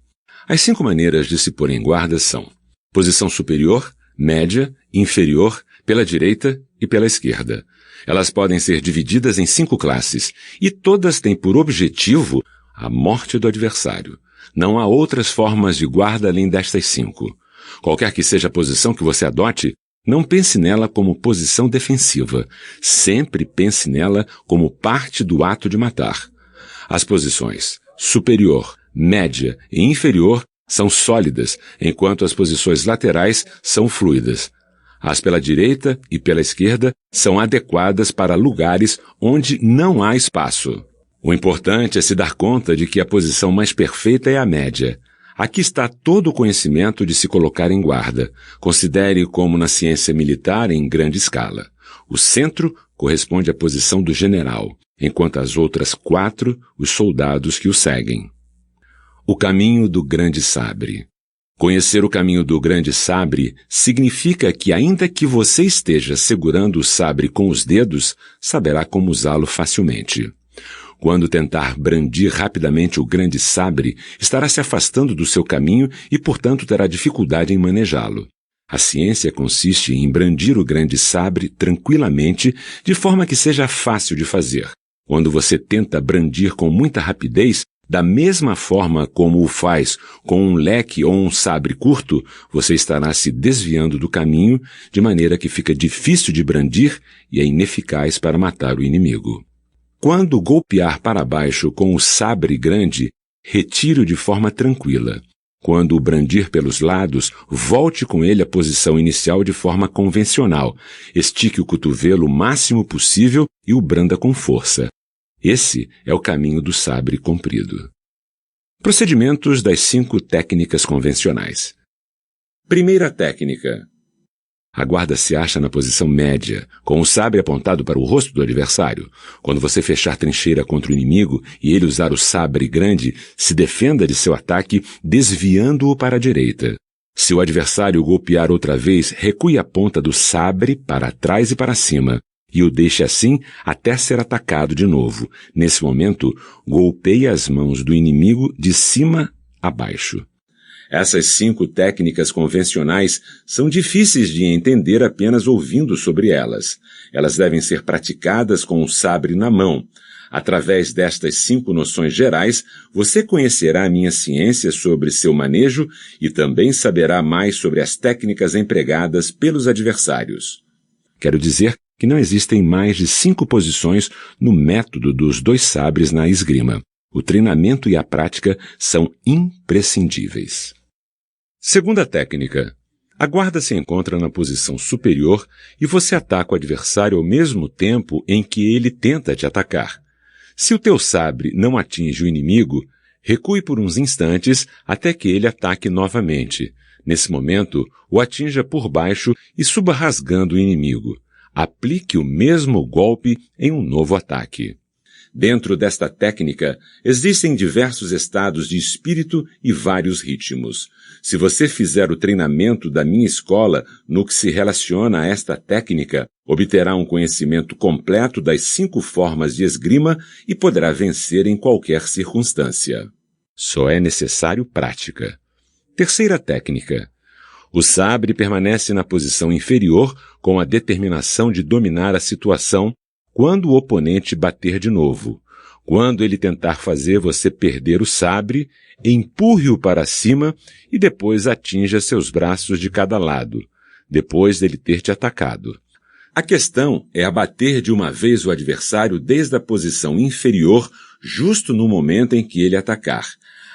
As 5 maneiras de se pôr em guarda são: posição superior, média, inferior, pela direita e pela esquerda. Elas podem ser divididas em 5 classes, e todas têm por objetivo a morte do adversário. Não há outras formas de guarda além destas 5. Qualquer que seja a posição que você adote, não pense nela como posição defensiva. Sempre pense nela como parte do ato de matar. As posições superior, média e inferior são sólidas, enquanto as posições laterais são fluidas. As pela direita e pela esquerda são adequadas para lugares onde não há espaço. O importante é se dar conta de que a posição mais perfeita é a média. Aqui está todo o conhecimento de se colocar em guarda. Considere como na ciência militar em grande escala. O centro corresponde à posição do general, enquanto as outras 4, os soldados que o seguem. O caminho do grande sabre. Conhecer o caminho do grande sabre significa que, ainda que você esteja segurando o sabre com os dedos, saberá como usá-lo facilmente. Quando tentar brandir rapidamente o grande sabre, estará se afastando do seu caminho e, portanto, terá dificuldade em manejá-lo. A ciência consiste em brandir o grande sabre tranquilamente, de forma que seja fácil de fazer. Quando você tenta brandir com muita rapidez, da mesma forma como o faz com um leque ou um sabre curto, você estará se desviando do caminho, de maneira que fica difícil de brandir e é ineficaz para matar o inimigo. Quando golpear para baixo com o sabre grande, retire-o de forma tranquila. Quando o brandir pelos lados, volte com ele à posição inicial de forma convencional. Estique o cotovelo o máximo possível e o branda com força. Esse é o caminho do sabre comprido. Procedimentos das 5 técnicas convencionais. Primeira técnica. A guarda se acha na posição média, com o sabre apontado para o rosto do adversário. Quando você fechar trincheira contra o inimigo e ele usar o sabre grande, se defenda de seu ataque desviando-o para a direita. Se o adversário golpear outra vez, recue a ponta do sabre para trás e para cima. e o deixe assim até ser atacado de novo. Nesse momento, golpeie as mãos do inimigo de cima a baixo. Essas 5 técnicas convencionais são difíceis de entender apenas ouvindo sobre elas. Elas devem ser praticadas com o sabre na mão. Através destas 5 noções gerais, você conhecerá a minha ciência sobre seu manejo e também saberá mais sobre as técnicas empregadas pelos adversários. Quero dizer que não existem mais de 5 posições no método dos 2 sabres na esgrima. O treinamento e a prática são imprescindíveis. Segunda técnica. A guarda se encontra na posição superior e você ataca o adversário ao mesmo tempo em que ele tenta te atacar. Se o teu sabre não atinge o inimigo, recue por uns instantes até que ele ataque novamente. Nesse momento, o atinja por baixo e suba rasgando o inimigo. Aplique o mesmo golpe em um novo ataque. Dentro desta técnica, existem diversos estados de espírito e vários ritmos. Se você fizer o treinamento da minha escola no que se relaciona a esta técnica, obterá um conhecimento completo das 5 formas de esgrima e poderá vencer em qualquer circunstância. Só é necessário prática. Terceira técnica. O sabre permanece na posição inferior com a determinação de dominar a situação quando o oponente bater de novo. Quando ele tentar fazer você perder o sabre, empurre-o para cima e depois atinja seus braços de cada lado, depois dele ter te atacado. A questão é abater de uma vez o adversário desde a posição inferior, justo no momento em que ele atacar.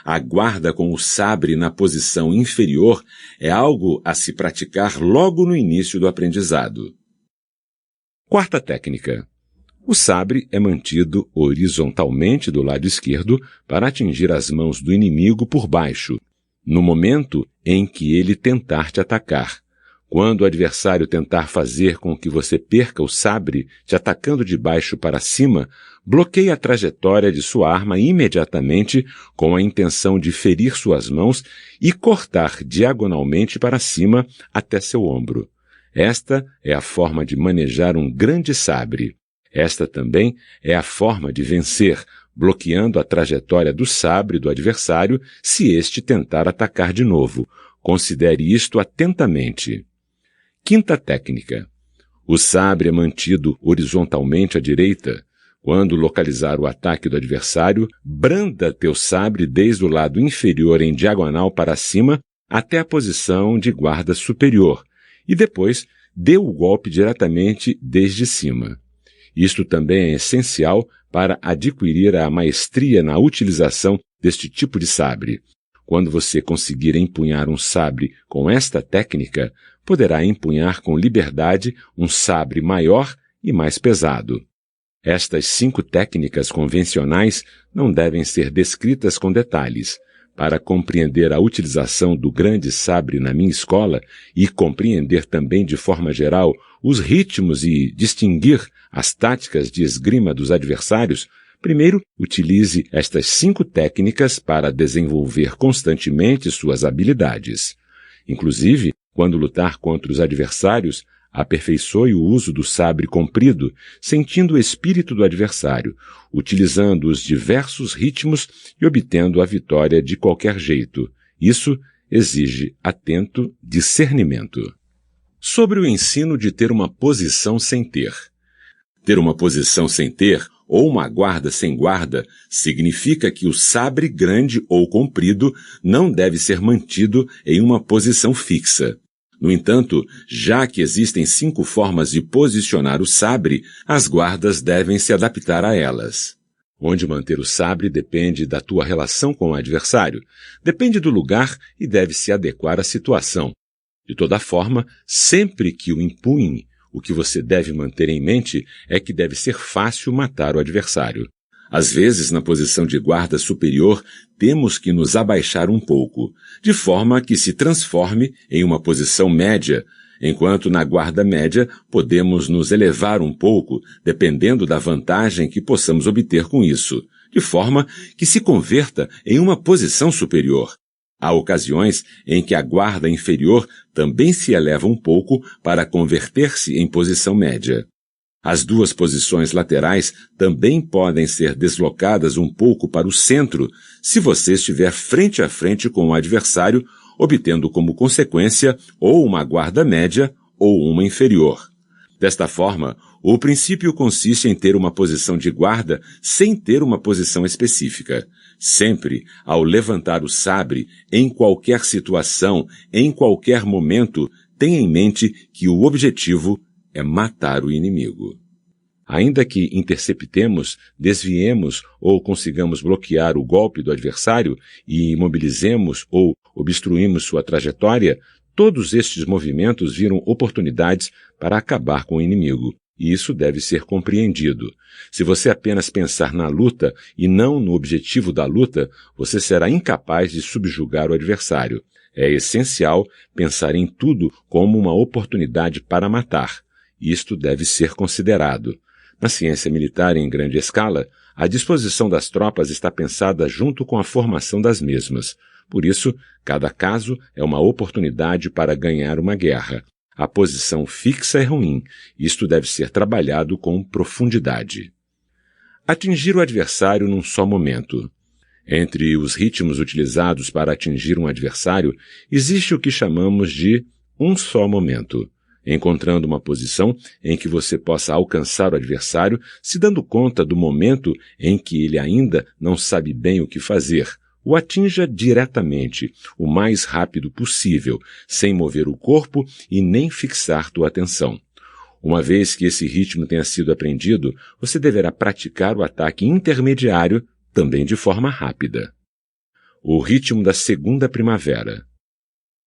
A guarda com o sabre na posição inferior é algo a se praticar logo no início do aprendizado. Quarta técnica. O sabre é mantido horizontalmente do lado esquerdo para atingir as mãos do inimigo por baixo, no momento em que ele tentar te atacar. Quando o adversário tentar fazer com que você perca o sabre, te atacando de baixo para cima, bloqueie a trajetória de sua arma imediatamente com a intenção de ferir suas mãos e cortar diagonalmente para cima até seu ombro. Esta é a forma de manejar um grande sabre. Esta também é a forma de vencer, bloqueando a trajetória do sabre do adversário se este tentar atacar de novo. Considere isto atentamente. Quinta técnica. O sabre é mantido horizontalmente à direita. Quando localizar o ataque do adversário, branda teu sabre desde o lado inferior em diagonal para cima até a posição de guarda superior e depois dê o golpe diretamente desde cima. Isto também é essencial para adquirir a maestria na utilização deste tipo de sabre. Quando você conseguir empunhar um sabre com esta técnica, poderá empunhar com liberdade um sabre maior e mais pesado. Estas 5 técnicas convencionais não devem ser descritas com detalhes. Para compreender a utilização do grande sabre na minha escola e compreender também de forma geral os ritmos e distinguir as táticas de esgrima dos adversários, primeiro utilize estas 5 técnicas para desenvolver constantemente suas habilidades. Inclusive, quando lutar contra os adversários, aperfeiçoe o uso do sabre comprido, sentindo o espírito do adversário, utilizando os diversos ritmos e obtendo a vitória de qualquer jeito. Isso exige atento discernimento. Sobre o ensino de ter uma posição sem ter. Ter uma posição sem ter, ou uma guarda sem guarda, significa que o sabre grande ou comprido não deve ser mantido em uma posição fixa. No entanto, já que existem 5 formas de posicionar o sabre, as guardas devem se adaptar a elas. Onde manter o sabre depende da tua relação com o adversário, depende do lugar e deve se adequar à situação. De toda forma, sempre que o empunhe, o que você deve manter em mente é que deve ser fácil matar o adversário. Às vezes, na posição de guarda superior, temos que nos abaixar um pouco, de forma que se transforme em uma posição média, enquanto na guarda média podemos nos elevar um pouco, dependendo da vantagem que possamos obter com isso, de forma que se converta em uma posição superior. Há ocasiões em que a guarda inferior também se eleva um pouco para converter-se em posição média. As duas posições laterais também podem ser deslocadas um pouco para o centro se você estiver frente a frente com o adversário, obtendo como consequência ou uma guarda média ou uma inferior. Desta forma, o princípio consiste em ter uma posição de guarda sem ter uma posição específica. Sempre, ao levantar o sabre, em qualquer situação, em qualquer momento, tenha em mente que o objetivo é matar o inimigo. Ainda que interceptemos, desviemos ou consigamos bloquear o golpe do adversário e imobilizemos ou obstruímos sua trajetória, todos estes movimentos viram oportunidades para acabar com o inimigo. E isso deve ser compreendido. Se você apenas pensar na luta e não no objetivo da luta, você será incapaz de subjugar o adversário. É essencial pensar em tudo como uma oportunidade para matar. Isto deve ser considerado. Na ciência militar em grande escala, a disposição das tropas está pensada junto com a formação das mesmas. Por isso, cada caso é uma oportunidade para ganhar uma guerra. A posição fixa é ruim. Isto deve ser trabalhado com profundidade. Atingir o adversário num só momento. Entre os ritmos utilizados para atingir um adversário, existe o que chamamos de um só momento, encontrando uma posição em que você possa alcançar o adversário, se dando conta do momento em que ele ainda não sabe bem o que fazer. O atinja diretamente, o mais rápido possível, sem mover o corpo e nem fixar tua atenção. Uma vez que esse ritmo tenha sido aprendido, você deverá praticar o ataque intermediário, também de forma rápida. O ritmo da segunda primavera.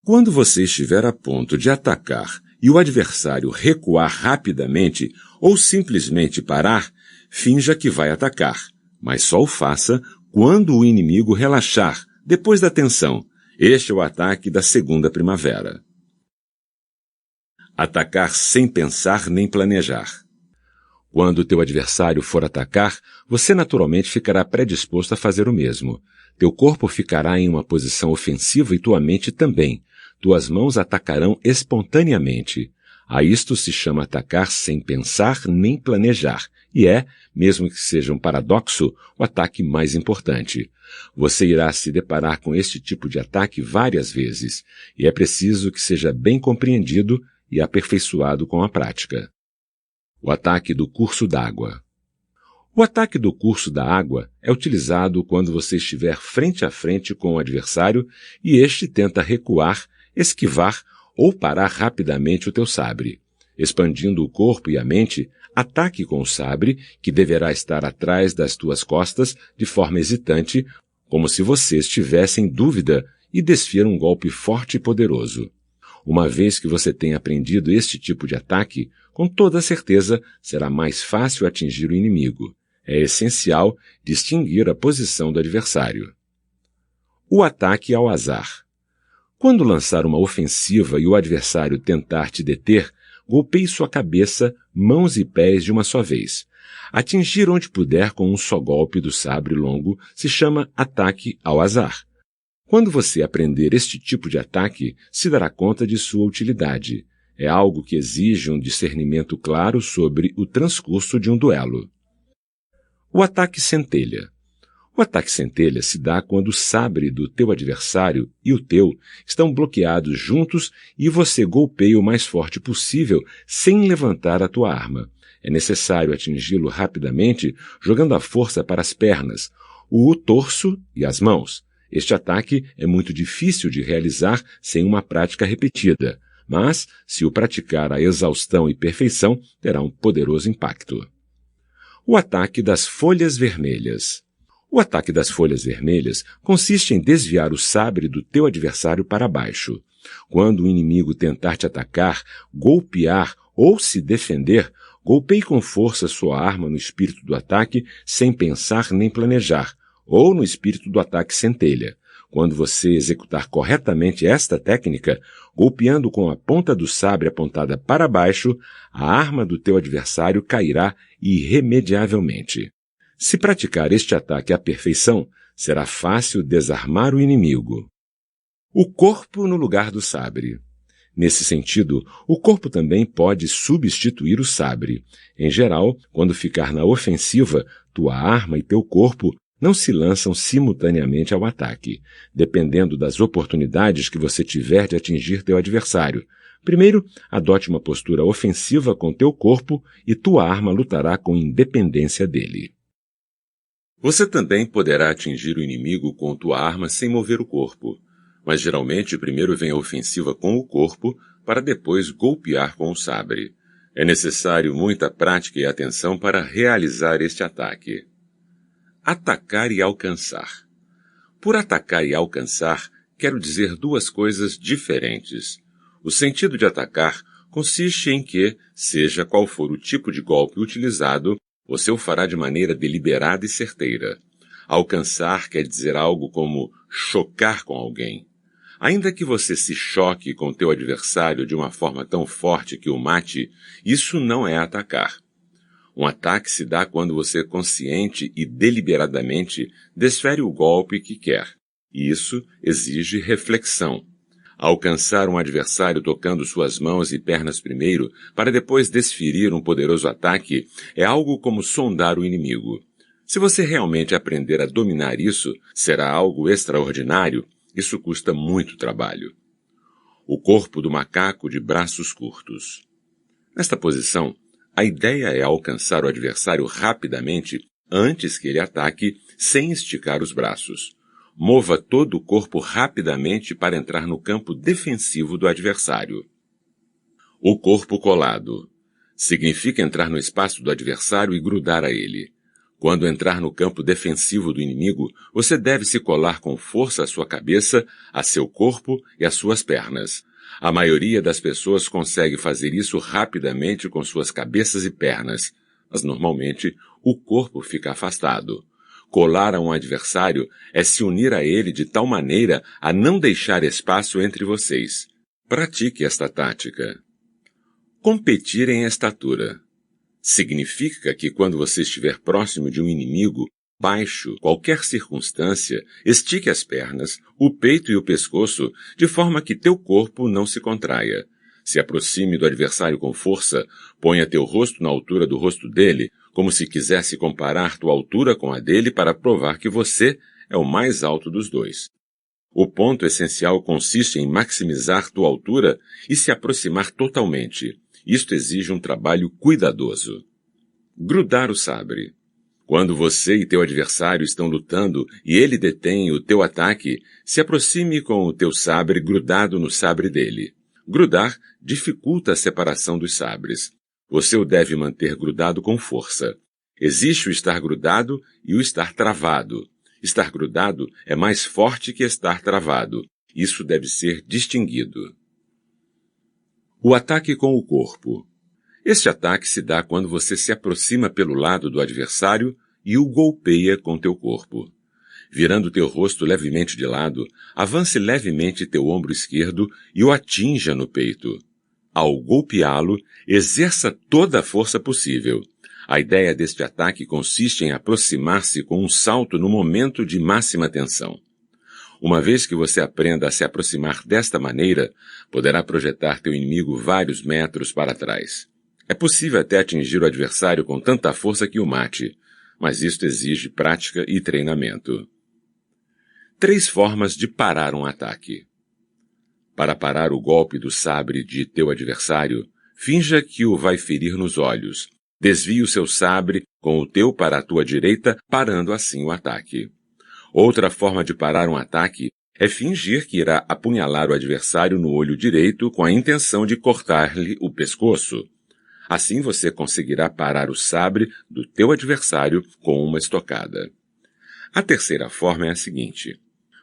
Quando você estiver a ponto de atacar e o adversário recuar rapidamente ou simplesmente parar, finja que vai atacar, mas só o faça quando o inimigo relaxar, depois da tensão. Este é o ataque da segunda primavera. Atacar sem pensar nem planejar. Quando teu adversário for atacar, você naturalmente ficará predisposto a fazer o mesmo. Teu corpo ficará em uma posição ofensiva e tua mente também. Tuas mãos atacarão espontaneamente. A isto se chama atacar sem pensar nem planejar, e é, mesmo que seja um paradoxo, o ataque mais importante. Você irá se deparar com este tipo de ataque várias vezes, e é preciso que seja bem compreendido e aperfeiçoado com a prática. O ataque do curso d'água. O ataque do curso da água é utilizado quando você estiver frente a frente com o adversário e este tenta recuar, esquivar ou parar rapidamente o teu sabre. Expandindo o corpo e a mente, ataque com o sabre, que deverá estar atrás das tuas costas de forma hesitante, como se você estivesse em dúvida, e desfira um golpe forte e poderoso. Uma vez que você tenha aprendido este tipo de ataque, com toda certeza será mais fácil atingir o inimigo. É essencial distinguir a posição do adversário. O ataque ao azar. Quando lançar uma ofensiva e o adversário tentar te deter, golpeie sua cabeça, mãos e pés de uma só vez. Atingir onde puder com um só golpe do sabre longo se chama ataque ao azar. Quando você aprender este tipo de ataque, se dará conta de sua utilidade. É algo que exige um discernimento claro sobre o transcurso de um duelo. O ataque centelha. O ataque centelha se dá quando o sabre do teu adversário e o teu estão bloqueados juntos e você golpeia o mais forte possível sem levantar a tua arma. É necessário atingi-lo rapidamente, jogando a força para as pernas, o torso e as mãos. Este ataque é muito difícil de realizar sem uma prática repetida, mas, se o praticar à exaustão e perfeição, terá um poderoso impacto. O ataque das folhas vermelhas. O ataque das folhas vermelhas consiste em desviar o sabre do teu adversário para baixo. Quando o inimigo tentar te atacar, golpear ou se defender, golpeie com força sua arma no espírito do ataque sem pensar nem planejar, ou no espírito do ataque centelha. Quando você executar corretamente esta técnica, golpeando com a ponta do sabre apontada para baixo, a arma do teu adversário cairá irremediavelmente. Se praticar este ataque à perfeição, será fácil desarmar o inimigo. O corpo no lugar do sabre. Nesse sentido, o corpo também pode substituir o sabre. Em geral, quando ficar na ofensiva, tua arma e teu corpo não se lançam simultaneamente ao ataque, dependendo das oportunidades que você tiver de atingir teu adversário. Primeiro, adote uma postura ofensiva com teu corpo e tua arma lutará com independência dele. Você também poderá atingir o inimigo com tua arma sem mover o corpo, mas geralmente primeiro vem a ofensiva com o corpo para depois golpear com o sabre. É necessário muita prática e atenção para realizar este ataque. Atacar e alcançar. Por atacar e alcançar, quero dizer duas coisas diferentes. O sentido de atacar consiste em que, seja qual for o tipo de golpe utilizado, você o fará de maneira deliberada e certeira. Alcançar quer dizer algo como chocar com alguém. Ainda que você se choque com teu adversário de uma forma tão forte que o mate, isso não é atacar. Um ataque se dá quando você consciente e deliberadamente desfere o golpe que quer. E isso exige reflexão. Alcançar um adversário tocando suas mãos e pernas primeiro, para depois desferir um poderoso ataque, é algo como sondar o inimigo. Se você realmente aprender a dominar isso, será algo extraordinário. Isso custa muito trabalho. O corpo do macaco de braços curtos. Nesta posição, a ideia é alcançar o adversário rapidamente antes que ele ataque, sem esticar os braços. Mova todo o corpo rapidamente para entrar no campo defensivo do adversário. O corpo colado. Significa entrar no espaço do adversário e grudar a ele. Quando entrar no campo defensivo do inimigo, você deve se colar com força à sua cabeça, a seu corpo e às suas pernas. A maioria das pessoas consegue fazer isso rapidamente com suas cabeças e pernas, mas normalmente o corpo fica afastado. Colar a um adversário é se unir a ele de tal maneira a não deixar espaço entre vocês. Pratique esta tática. Competir em estatura. Significa que quando você estiver próximo de um inimigo, baixo, qualquer circunstância, estique as pernas, o peito e o pescoço, de forma que teu corpo não se contraia. Se aproxime do adversário com força, ponha teu rosto na altura do rosto dele, como se quisesse comparar tua altura com a dele para provar que você é o mais alto dos dois. O ponto essencial consiste em maximizar tua altura e se aproximar totalmente. Isto exige um trabalho cuidadoso. Grudar o sabre. Quando você e teu adversário estão lutando e ele detém o teu ataque, se aproxime com o teu sabre grudado no sabre dele. Grudar dificulta a separação dos sabres. Você o deve manter grudado com força. Existe o estar grudado e o estar travado. Estar grudado é mais forte que estar travado. Isso deve ser distinguido. O ataque com o corpo. Este ataque se dá quando você se aproxima pelo lado do adversário e o golpeia com teu corpo. Virando teu rosto levemente de lado, avance levemente teu ombro esquerdo e o atinja no peito. Ao golpeá-lo, exerça toda a força possível. A ideia deste ataque consiste em aproximar-se com um salto no momento de máxima tensão. Uma vez que você aprenda a se aproximar desta maneira, poderá projetar teu inimigo vários metros para trás. É possível até atingir o adversário com tanta força que o mate, mas isto exige prática e treinamento. 3 formas de parar um ataque. Para parar o golpe do sabre de teu adversário, finja que o vai ferir nos olhos. Desvie o seu sabre com o teu para a tua direita, parando assim o ataque. Outra forma de parar um ataque é fingir que irá apunhalar o adversário no olho direito com a intenção de cortar-lhe o pescoço. Assim você conseguirá parar o sabre do teu adversário com uma estocada. A terceira forma é a seguinte.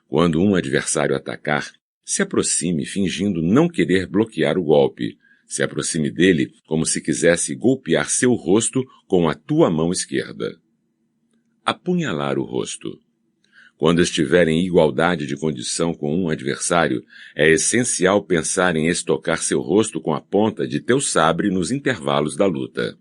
Quando um adversário atacar, se aproxime fingindo não querer bloquear o golpe. Se aproxime dele como se quisesse golpear seu rosto com a tua mão esquerda. Apunhalar o rosto. Quando estiver em igualdade de condição com um adversário, é essencial pensar em estocar seu rosto com a ponta de teu sabre nos intervalos da luta.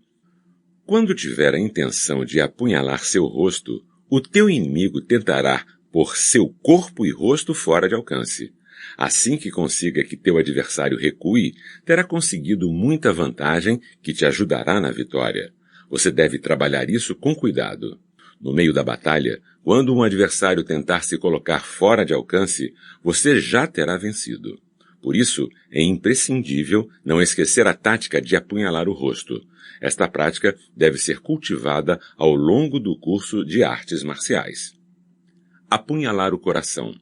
Quando tiver a intenção de apunhalar seu rosto, o teu inimigo tentará pôr seu corpo e rosto fora de alcance. Assim que consiga que teu adversário recue, terá conseguido muita vantagem que te ajudará na vitória. Você deve trabalhar isso com cuidado. No meio da batalha, quando um adversário tentar se colocar fora de alcance, você já terá vencido. Por isso, é imprescindível não esquecer a tática de apunhalar o rosto. Esta prática deve ser cultivada ao longo do curso de artes marciais. Apunhalar o coração.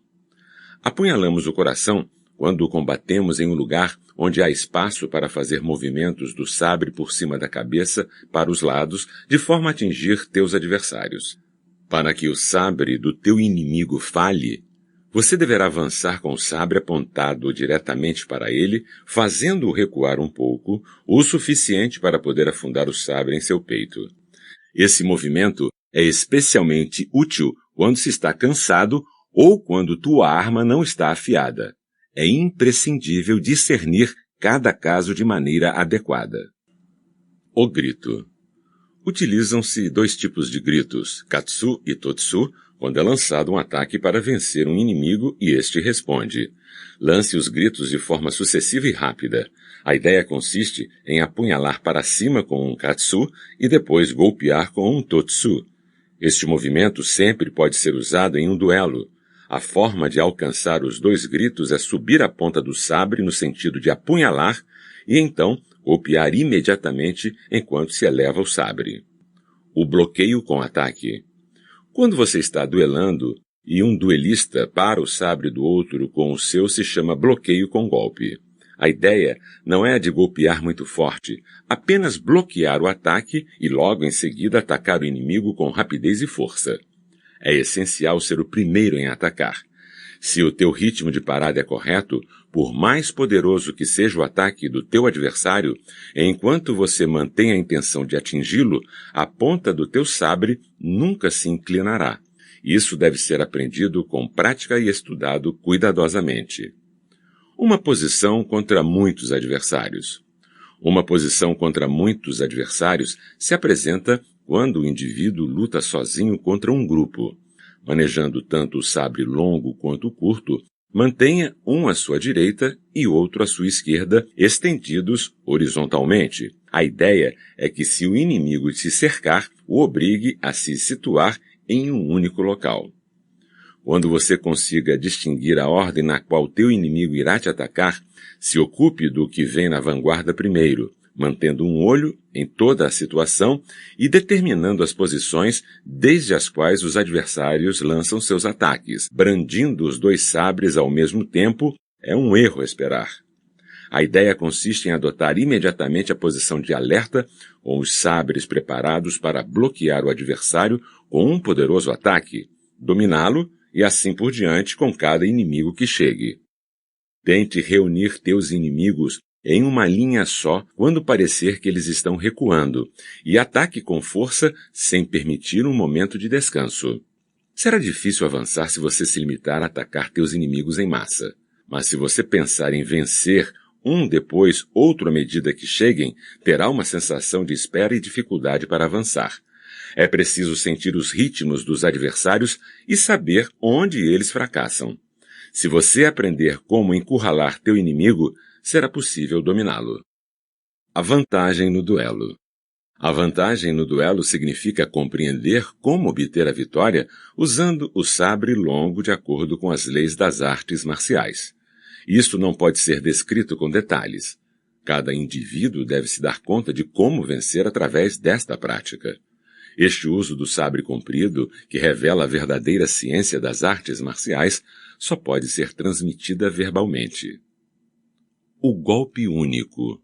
Apunhalamos o coração quando o combatemos em um lugar onde há espaço para fazer movimentos do sabre por cima da cabeça para os lados, de forma a atingir teus adversários. Para que o sabre do teu inimigo falhe, você deverá avançar com o sabre apontado diretamente para ele, fazendo-o recuar um pouco, o suficiente para poder afundar o sabre em seu peito. Esse movimento é especialmente útil quando se está cansado ou quando tua arma não está afiada. É imprescindível discernir cada caso de maneira adequada. O grito. Utilizam-se 2 tipos de gritos, katsu e totsu, quando é lançado um ataque para vencer um inimigo e este responde. Lance os gritos de forma sucessiva e rápida. A ideia consiste em apunhalar para cima com um katsu e depois golpear com um totsu. Este movimento sempre pode ser usado em um duelo. A forma de alcançar os 2 gritos é subir a ponta do sabre no sentido de apunhalar e então golpear imediatamente enquanto se eleva o sabre. O bloqueio com ataque. Quando você está duelando e um duelista para o sabre do outro com o seu, se chama bloqueio com golpe. A ideia não é a de golpear muito forte, apenas bloquear o ataque e logo em seguida atacar o inimigo com rapidez e força. É essencial ser o primeiro em atacar. Se o teu ritmo de parada é correto, por mais poderoso que seja o ataque do teu adversário, enquanto você mantém a intenção de atingi-lo, a ponta do teu sabre nunca se inclinará. Isso deve ser aprendido com prática e estudado cuidadosamente. Uma posição contra muitos adversários. Uma posição contra muitos adversários se apresenta quando o indivíduo luta sozinho contra um grupo. Manejando tanto o sabre longo quanto o curto, mantenha um à sua direita e outro à sua esquerda, estendidos horizontalmente. A ideia é que se o inimigo te cercar, o obrigue a se situar em um único local. Quando você consiga distinguir a ordem na qual teu inimigo irá te atacar, se ocupe do que vem na vanguarda primeiro, mantendo um olho em toda a situação e determinando as posições desde as quais os adversários lançam seus ataques. Brandindo os 2 sabres ao mesmo tempo é um erro a esperar. A ideia consiste em adotar imediatamente a posição de alerta, com os sabres preparados para bloquear o adversário com um poderoso ataque, dominá-lo e assim por diante com cada inimigo que chegue. Tente reunir teus inimigos em uma linha só quando parecer que eles estão recuando, e ataque com força sem permitir um momento de descanso. Será difícil avançar se você se limitar a atacar teus inimigos em massa, mas se você pensar em vencer um depois outro à medida que cheguem, terá uma sensação de espera e dificuldade para avançar. É preciso sentir os ritmos dos adversários e saber onde eles fracassam. Se você aprender como encurralar teu inimigo, será possível dominá-lo. A vantagem no duelo. A vantagem no duelo significa compreender como obter a vitória usando o sabre longo de acordo com as leis das artes marciais. Isto não pode ser descrito com detalhes. Cada indivíduo deve se dar conta de como vencer através desta prática. Este uso do sabre comprido, que revela a verdadeira ciência das artes marciais, só pode ser transmitida verbalmente. O golpe único.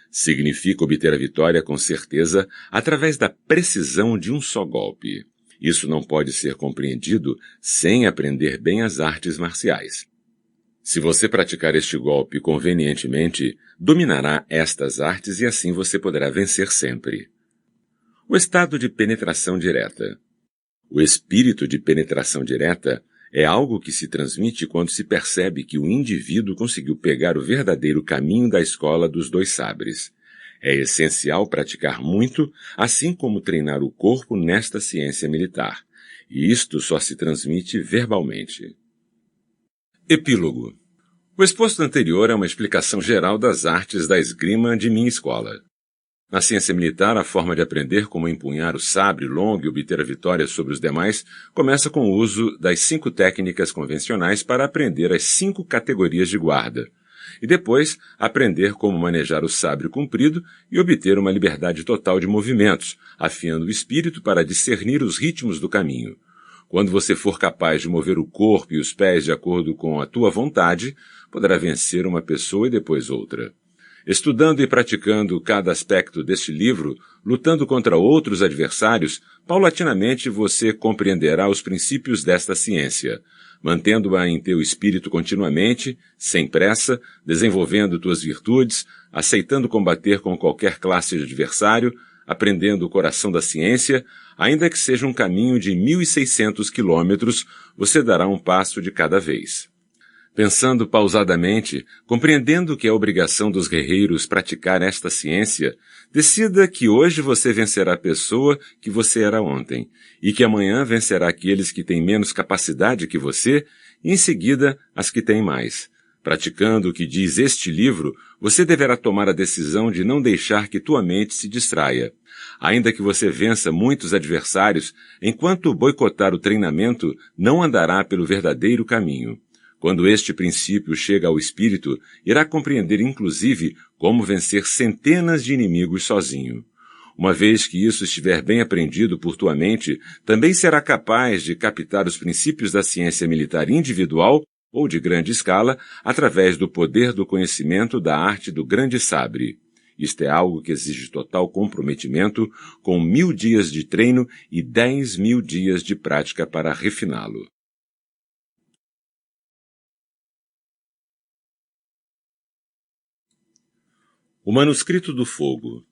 Significa obter a vitória com certeza através da precisão de um só golpe. Isso não pode ser compreendido sem aprender bem as artes marciais. Se você praticar este golpe convenientemente, dominará estas artes e assim você poderá vencer sempre. O estado de penetração direta. O espírito de penetração direta é algo que se transmite quando se percebe que o indivíduo conseguiu pegar o verdadeiro caminho da escola dos 2 sabres. É essencial praticar muito, assim como treinar o corpo nesta ciência militar. E isto só se transmite verbalmente. Epílogo. O exposto anterior é uma explicação geral das artes da esgrima de minha escola. Na ciência militar, a forma de aprender como empunhar o sabre longo e obter a vitória sobre os demais começa com o uso das 5 técnicas convencionais para aprender as 5 categorias de guarda, e depois aprender como manejar o sabre comprido e obter uma liberdade total de movimentos, afiando o espírito para discernir os ritmos do caminho. Quando você for capaz de mover o corpo e os pés de acordo com a tua vontade, poderá vencer uma pessoa e depois outra. Estudando e praticando cada aspecto deste livro, lutando contra outros adversários, paulatinamente você compreenderá os princípios desta ciência, mantendo-a em teu espírito continuamente, sem pressa, desenvolvendo tuas virtudes, aceitando combater com qualquer classe de adversário, aprendendo o coração da ciência, ainda que seja um caminho de 1.600 quilômetros, você dará um passo de cada vez. Pensando pausadamente, compreendendo que é obrigação dos guerreiros praticar esta ciência, decida que hoje você vencerá a pessoa que você era ontem, e que amanhã vencerá aqueles que têm menos capacidade que você, e em seguida as que têm mais. Praticando o que diz este livro, você deverá tomar a decisão de não deixar que tua mente se distraia. Ainda que você vença muitos adversários, enquanto boicotar o treinamento, não andará pelo verdadeiro caminho. Quando este princípio chega ao espírito, irá compreender inclusive como vencer centenas de inimigos sozinho. Uma vez que isso estiver bem aprendido por tua mente, também será capaz de captar os princípios da ciência militar individual ou de grande escala através do poder do conhecimento da arte do grande sabre. Isto é algo que exige total comprometimento, com 1.000 dias de treino e 10.000 dias de prática para refiná-lo. O manuscrito do fogo.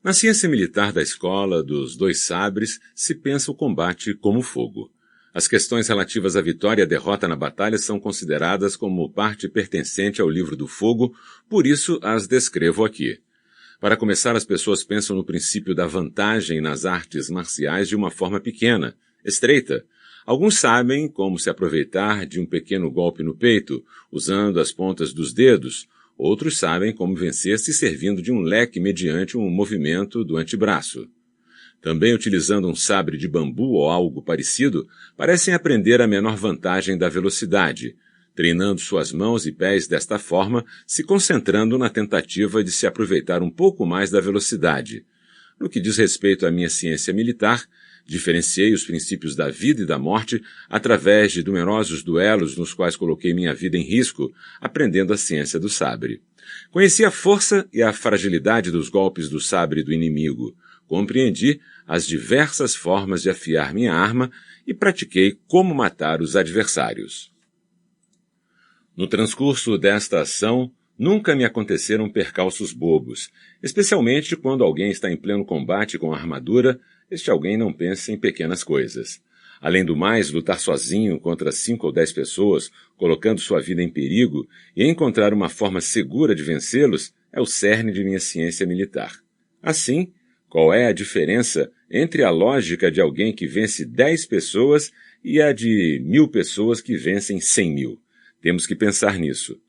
Na ciência militar da escola dos 2 sabres, se pensa o combate como fogo. As questões relativas à vitória e à derrota na batalha são consideradas como parte pertencente ao livro do fogo, por isso as descrevo aqui. Para começar, as pessoas pensam no princípio da vantagem nas artes marciais de uma forma pequena, estreita. Alguns sabem como se aproveitar de um pequeno golpe no peito, usando as pontas dos dedos. Outros sabem como vencer se servindo de um leque mediante um movimento do antebraço. Também utilizando um sabre de bambu ou algo parecido, parecem aprender a menor vantagem da velocidade, treinando suas mãos e pés desta forma, se concentrando na tentativa de se aproveitar um pouco mais da velocidade. No que diz respeito à minha ciência militar, diferenciei os princípios da vida e da morte através de numerosos duelos nos quais coloquei minha vida em risco, aprendendo a ciência do sabre. Conheci a força e a fragilidade dos golpes do sabre do inimigo, compreendi as diversas formas de afiar minha arma e pratiquei como matar os adversários. No transcurso desta ação, nunca me aconteceram percalços bobos, especialmente quando alguém está em pleno combate com a armadura. Este alguém não pensa em pequenas coisas. Além do mais, lutar sozinho contra 5 ou 10 pessoas, colocando sua vida em perigo, e encontrar uma forma segura de vencê-los, é o cerne de minha ciência militar. Assim, qual é a diferença entre a lógica de alguém que vence 10 pessoas e a de 1.000 pessoas que vencem 100.000? Temos que pensar nisso.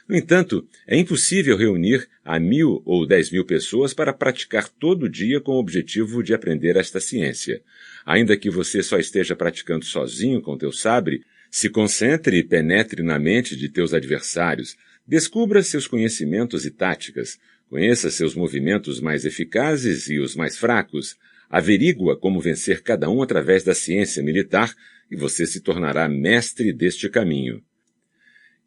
No entanto, é impossível reunir a 1.000 ou 10.000 pessoas para praticar todo dia com o objetivo de aprender esta ciência. Ainda que você só esteja praticando sozinho com teu sabre, se concentre e penetre na mente de teus adversários, descubra seus conhecimentos e táticas, conheça seus movimentos mais eficazes e os mais fracos, averigua como vencer cada um através da ciência militar e você se tornará mestre deste caminho.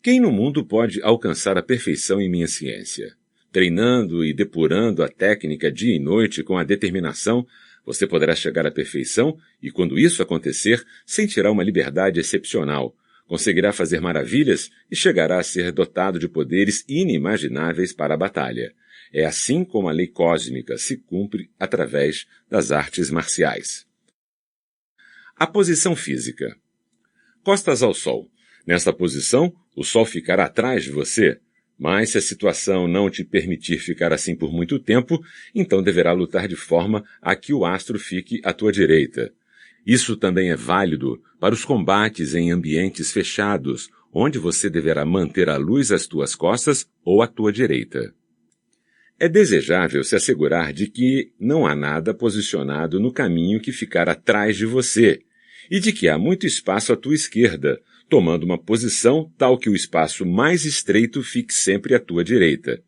Quem no mundo pode alcançar a perfeição em minha ciência? Treinando e depurando a técnica dia e noite com a determinação, você poderá chegar à perfeição e, quando isso acontecer, sentirá uma liberdade excepcional, conseguirá fazer maravilhas e chegará a ser dotado de poderes inimagináveis para a batalha. É assim como a lei cósmica se cumpre através das artes marciais. A posição física. Costas ao sol. Nesta posição, o sol ficará atrás de você, mas se a situação não te permitir ficar assim por muito tempo, então deverá lutar de forma a que o astro fique à tua direita. Isso também é válido para os combates em ambientes fechados, onde você deverá manter a luz às tuas costas ou à tua direita. É desejável se assegurar de que não há nada posicionado no caminho que ficar atrás de você e de que há muito espaço à tua esquerda, tomando uma posição tal que o espaço mais estreito fique sempre à tua direita.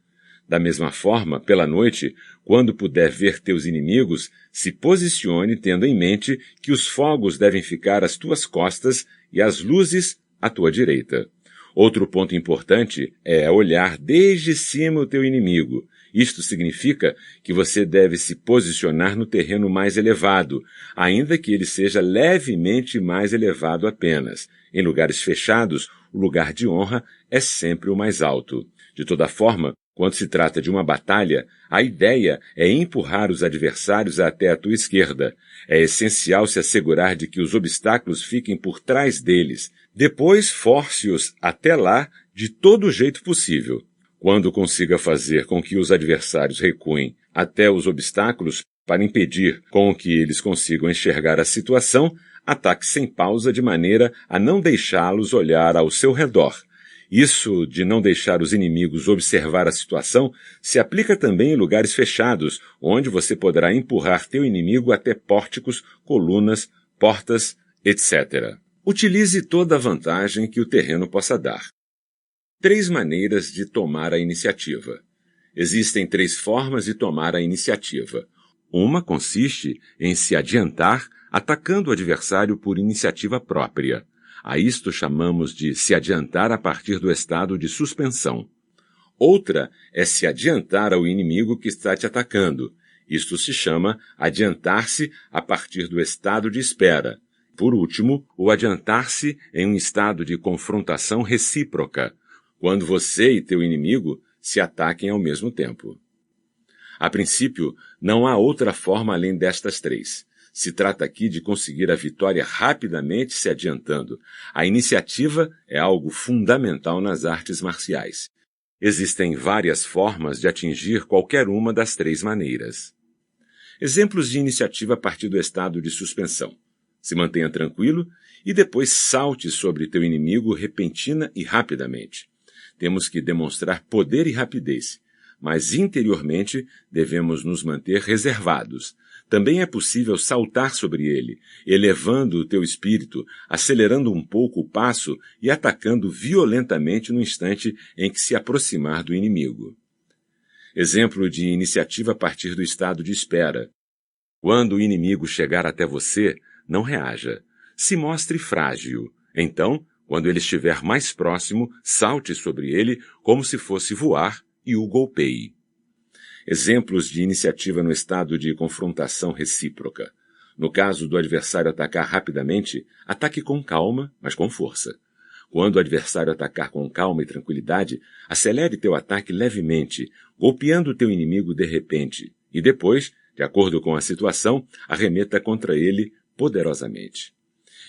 Da mesma forma, pela noite, quando puder ver teus inimigos, se posicione tendo em mente que os fogos devem ficar às tuas costas e as luzes à tua direita. Outro ponto importante é olhar desde cima o teu inimigo. Isto significa que você deve se posicionar no terreno mais elevado, ainda que ele seja levemente mais elevado apenas. Em lugares fechados, o lugar de honra é sempre o mais alto. De toda forma, quando se trata de uma batalha, a ideia é empurrar os adversários até a tua esquerda. É essencial se assegurar de que os obstáculos fiquem por trás deles. Depois, force-os até lá de todo o jeito possível. Quando consiga fazer com que os adversários recuem até os obstáculos para impedir com que eles consigam enxergar a situação, ataque sem pausa de maneira a não deixá-los olhar ao seu redor. Isso de não deixar os inimigos observar a situação se aplica também em lugares fechados, onde você poderá empurrar teu inimigo até pórticos, colunas, portas, etc. Utilize toda a vantagem que o terreno possa dar. 3 maneiras de tomar a iniciativa. Existem 3 formas de tomar a iniciativa. Uma consiste em se adiantar atacando o adversário por iniciativa própria. A isto chamamos de se adiantar a partir do estado de suspensão. Outra é se adiantar ao inimigo que está te atacando. Isto se chama adiantar-se a partir do estado de espera. Por último, o adiantar-se em um estado de confrontação recíproca, quando você e teu inimigo se ataquem ao mesmo tempo. A princípio, não há outra forma além destas 3. Se trata aqui de conseguir a vitória rapidamente se adiantando. A iniciativa é algo fundamental nas artes marciais. Existem várias formas de atingir qualquer uma das 3 maneiras. Exemplos de iniciativa a partir do estado de suspensão. Se mantenha tranquilo e depois salte sobre teu inimigo repentina e rapidamente. Temos que demonstrar poder e rapidez, mas interiormente devemos nos manter reservados. Também é possível saltar sobre ele, elevando o teu espírito, acelerando um pouco o passo e atacando violentamente no instante em que se aproximar do inimigo. Exemplo de iniciativa a partir do estado de espera. Quando o inimigo chegar até você, não reaja. Se mostre frágil. Então, quando ele estiver mais próximo, salte sobre ele como se fosse voar e o golpeie. Exemplos de iniciativa no estado de confrontação recíproca. No caso do adversário atacar rapidamente, ataque com calma, mas com força. Quando o adversário atacar com calma e tranquilidade, acelere teu ataque levemente, golpeando teu inimigo de repente, e depois, de acordo com a situação, arremeta contra ele poderosamente.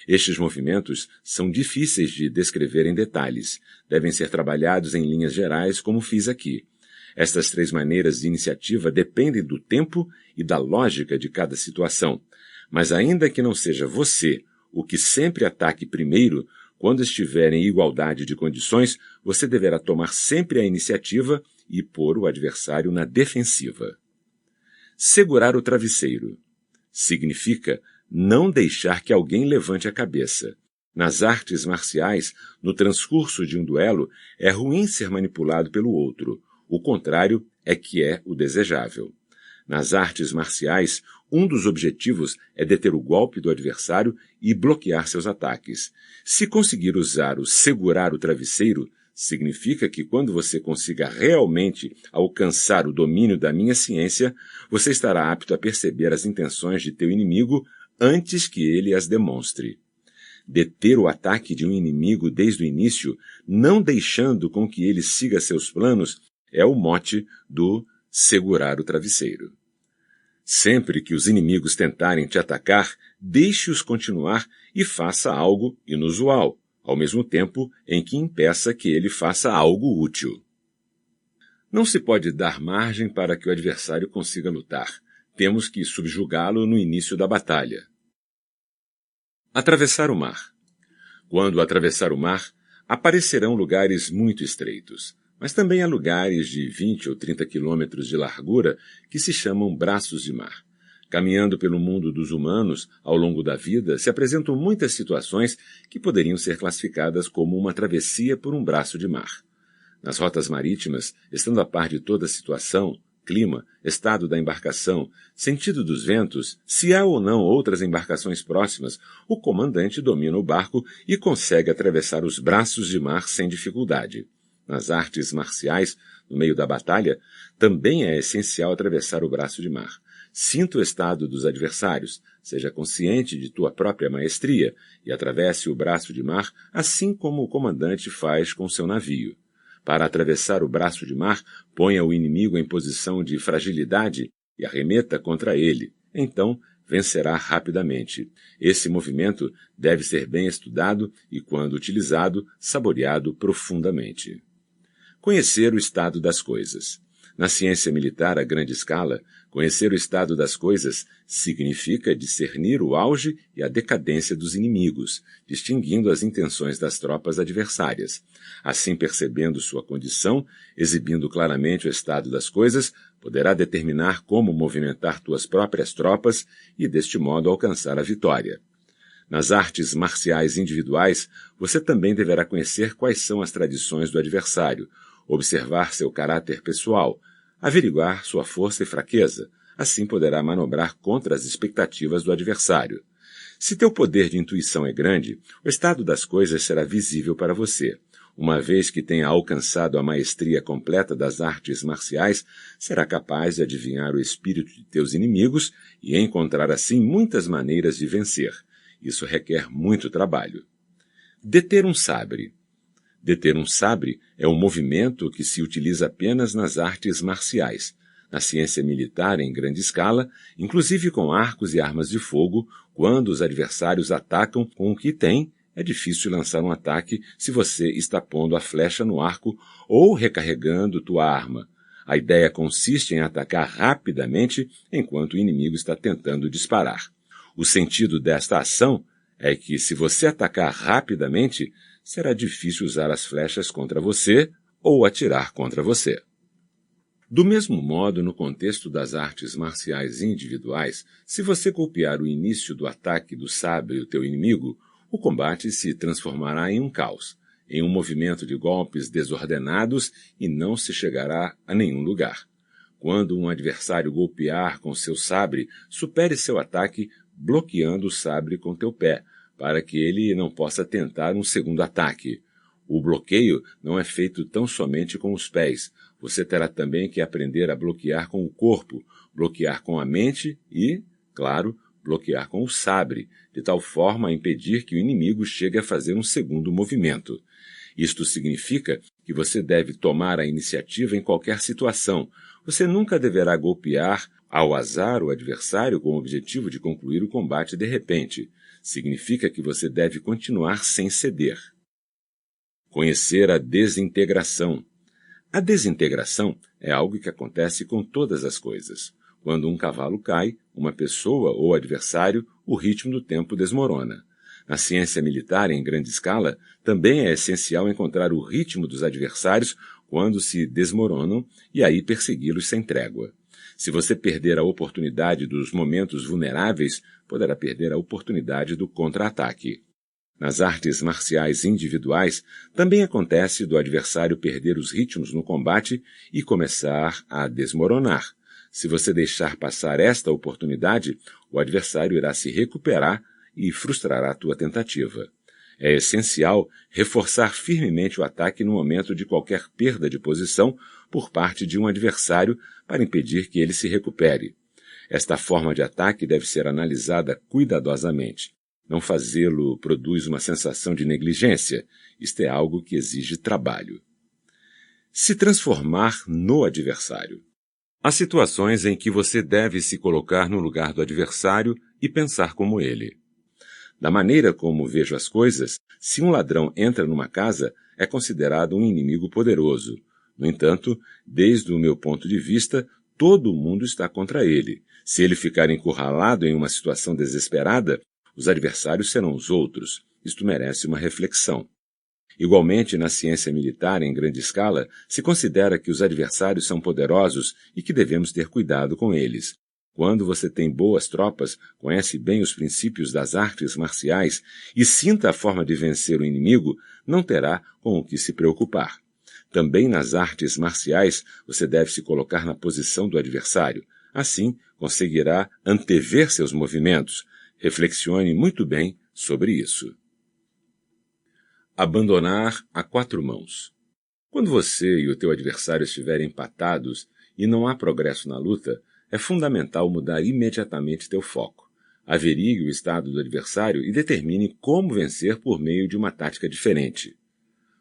Estes movimentos são difíceis de descrever em detalhes, devem ser trabalhados em linhas gerais como fiz aqui. Estas 3 maneiras de iniciativa dependem do tempo e da lógica de cada situação, mas ainda que não seja você o que sempre ataque primeiro, quando estiver em igualdade de condições, você deverá tomar sempre a iniciativa e pôr o adversário na defensiva. Segurar o travesseiro. Significa não deixar que alguém levante a cabeça. Nas artes marciais, no transcurso de um duelo, é ruim ser manipulado pelo outro. O contrário é que é o desejável. Nas artes marciais, um dos objetivos é deter o golpe do adversário e bloquear seus ataques. Se conseguir usar o segurar o travesseiro, significa que quando você consiga realmente alcançar o domínio da minha ciência, você estará apto a perceber as intenções de teu inimigo antes que ele as demonstre. Deter o ataque de um inimigo desde o início, não deixando com que ele siga seus planos, é o mote do segurar o travesseiro. Sempre que os inimigos tentarem te atacar, deixe-os continuar e faça algo inusual, ao mesmo tempo em que impeça que ele faça algo útil. Não se pode dar margem para que o adversário consiga lutar. Temos que subjugá-lo no início da batalha. Atravessar o mar. Quando atravessar o mar, Aparecerão lugares muito estreitos, mas também há lugares de 20 ou 30 quilômetros de largura que se chamam braços de mar. Caminhando pelo mundo dos humanos, ao longo da vida, se apresentam muitas situações que poderiam ser classificadas como uma travessia por um braço de mar. Nas rotas marítimas, estando a par de toda a situação, clima, estado da embarcação, sentido dos ventos, se há ou não outras embarcações próximas, o comandante domina o barco e consegue atravessar os braços de mar sem dificuldade. Nas artes marciais, no meio da batalha, também é essencial atravessar o braço de mar. Sinta o estado dos adversários, seja consciente de tua própria maestria e atravesse o braço de mar assim como o comandante faz com seu navio. Para atravessar o braço de mar, ponha o inimigo em posição de fragilidade e arremeta contra ele. Então, vencerá rapidamente. Esse movimento deve ser bem estudado e, quando utilizado, saboreado profundamente. Conhecer o estado das coisas. Na ciência militar a grande escala, conhecer o estado das coisas significa discernir o auge e a decadência dos inimigos, distinguindo as intenções das tropas adversárias. Assim, percebendo sua condição, exibindo claramente o estado das coisas, poderá determinar como movimentar tuas próprias tropas e, deste modo, alcançar a vitória. Nas artes marciais individuais, você também deverá conhecer quais são as tradições do adversário, observar seu caráter pessoal, averiguar sua força e fraqueza. Assim poderá manobrar contra as expectativas do adversário. Se teu poder de intuição é grande, o estado das coisas será visível para você. Uma vez que tenha alcançado a maestria completa das artes marciais, será capaz de adivinhar o espírito de teus inimigos e encontrar assim muitas maneiras de vencer. Isso requer muito trabalho. Deter um sabre. Deter um sabre é um movimento que se utiliza apenas nas artes marciais. Na ciência militar em grande escala, inclusive com arcos e armas de fogo, quando os adversários atacam com o que têm, é difícil lançar um ataque se você está pondo a flecha no arco ou recarregando tua arma. A ideia consiste em atacar rapidamente enquanto o inimigo está tentando disparar. O sentido desta ação é que, se você atacar rapidamente, será difícil usar as flechas contra você ou atirar contra você. Do mesmo modo, no contexto das artes marciais individuais, se você golpear o início do ataque do sabre o teu inimigo, o combate se transformará em um caos, em um movimento de golpes desordenados e não se chegará a nenhum lugar. Quando um adversário golpear com seu sabre, supere seu ataque bloqueando o sabre com teu pé, para que ele não possa tentar um segundo ataque. O bloqueio não é feito tão somente com os pés. Você terá também que aprender a bloquear com o corpo, bloquear com a mente e, claro, bloquear com o sabre, de tal forma a impedir que o inimigo chegue a fazer um segundo movimento. Isto significa que você deve tomar a iniciativa em qualquer situação. Você nunca deverá golpear ao azar o adversário com o objetivo de concluir o combate de repente. Significa que você deve continuar sem ceder. Conhecer a desintegração. A desintegração é algo que acontece com todas as coisas. Quando um cavalo cai, uma pessoa ou adversário, o ritmo do tempo desmorona. Na ciência militar em grande escala, também é essencial encontrar o ritmo dos adversários quando se desmoronam e aí persegui-los sem trégua. Se você perder a oportunidade dos momentos vulneráveis, poderá perder a oportunidade do contra-ataque. Nas artes marciais individuais, também acontece do adversário perder os ritmos no combate e começar a desmoronar. Se você deixar passar esta oportunidade, o adversário irá se recuperar e frustrará a tua tentativa. É essencial reforçar firmemente o ataque no momento de qualquer perda de posição por parte de um adversário para impedir que ele se recupere. Esta forma de ataque deve ser analisada cuidadosamente. Não fazê-lo produz uma sensação de negligência. Isto é algo que exige trabalho. Se transformar no adversário. Há situações em que você deve se colocar no lugar do adversário e pensar como ele. Da maneira como vejo as coisas, se um ladrão entra numa casa, é considerado um inimigo poderoso. No entanto, desde o meu ponto de vista, todo mundo está contra ele. Se ele ficar encurralado em uma situação desesperada, os adversários serão os outros. Isto merece uma reflexão. Igualmente, na ciência militar em grande escala, se considera que os adversários são poderosos e que devemos ter cuidado com eles. Quando você tem boas tropas, conhece bem os princípios das artes marciais e sinta a forma de vencer o inimigo, não terá com o que se preocupar. Também nas artes marciais, você deve se colocar na posição do adversário. Assim, conseguirá antever seus movimentos. Reflexione muito bem sobre isso. Abandonar a quatro mãos. Quando você e o teu adversário estiverem empatados e não há progresso na luta, é fundamental mudar imediatamente teu foco. Averigue o estado do adversário e determine como vencer por meio de uma tática diferente.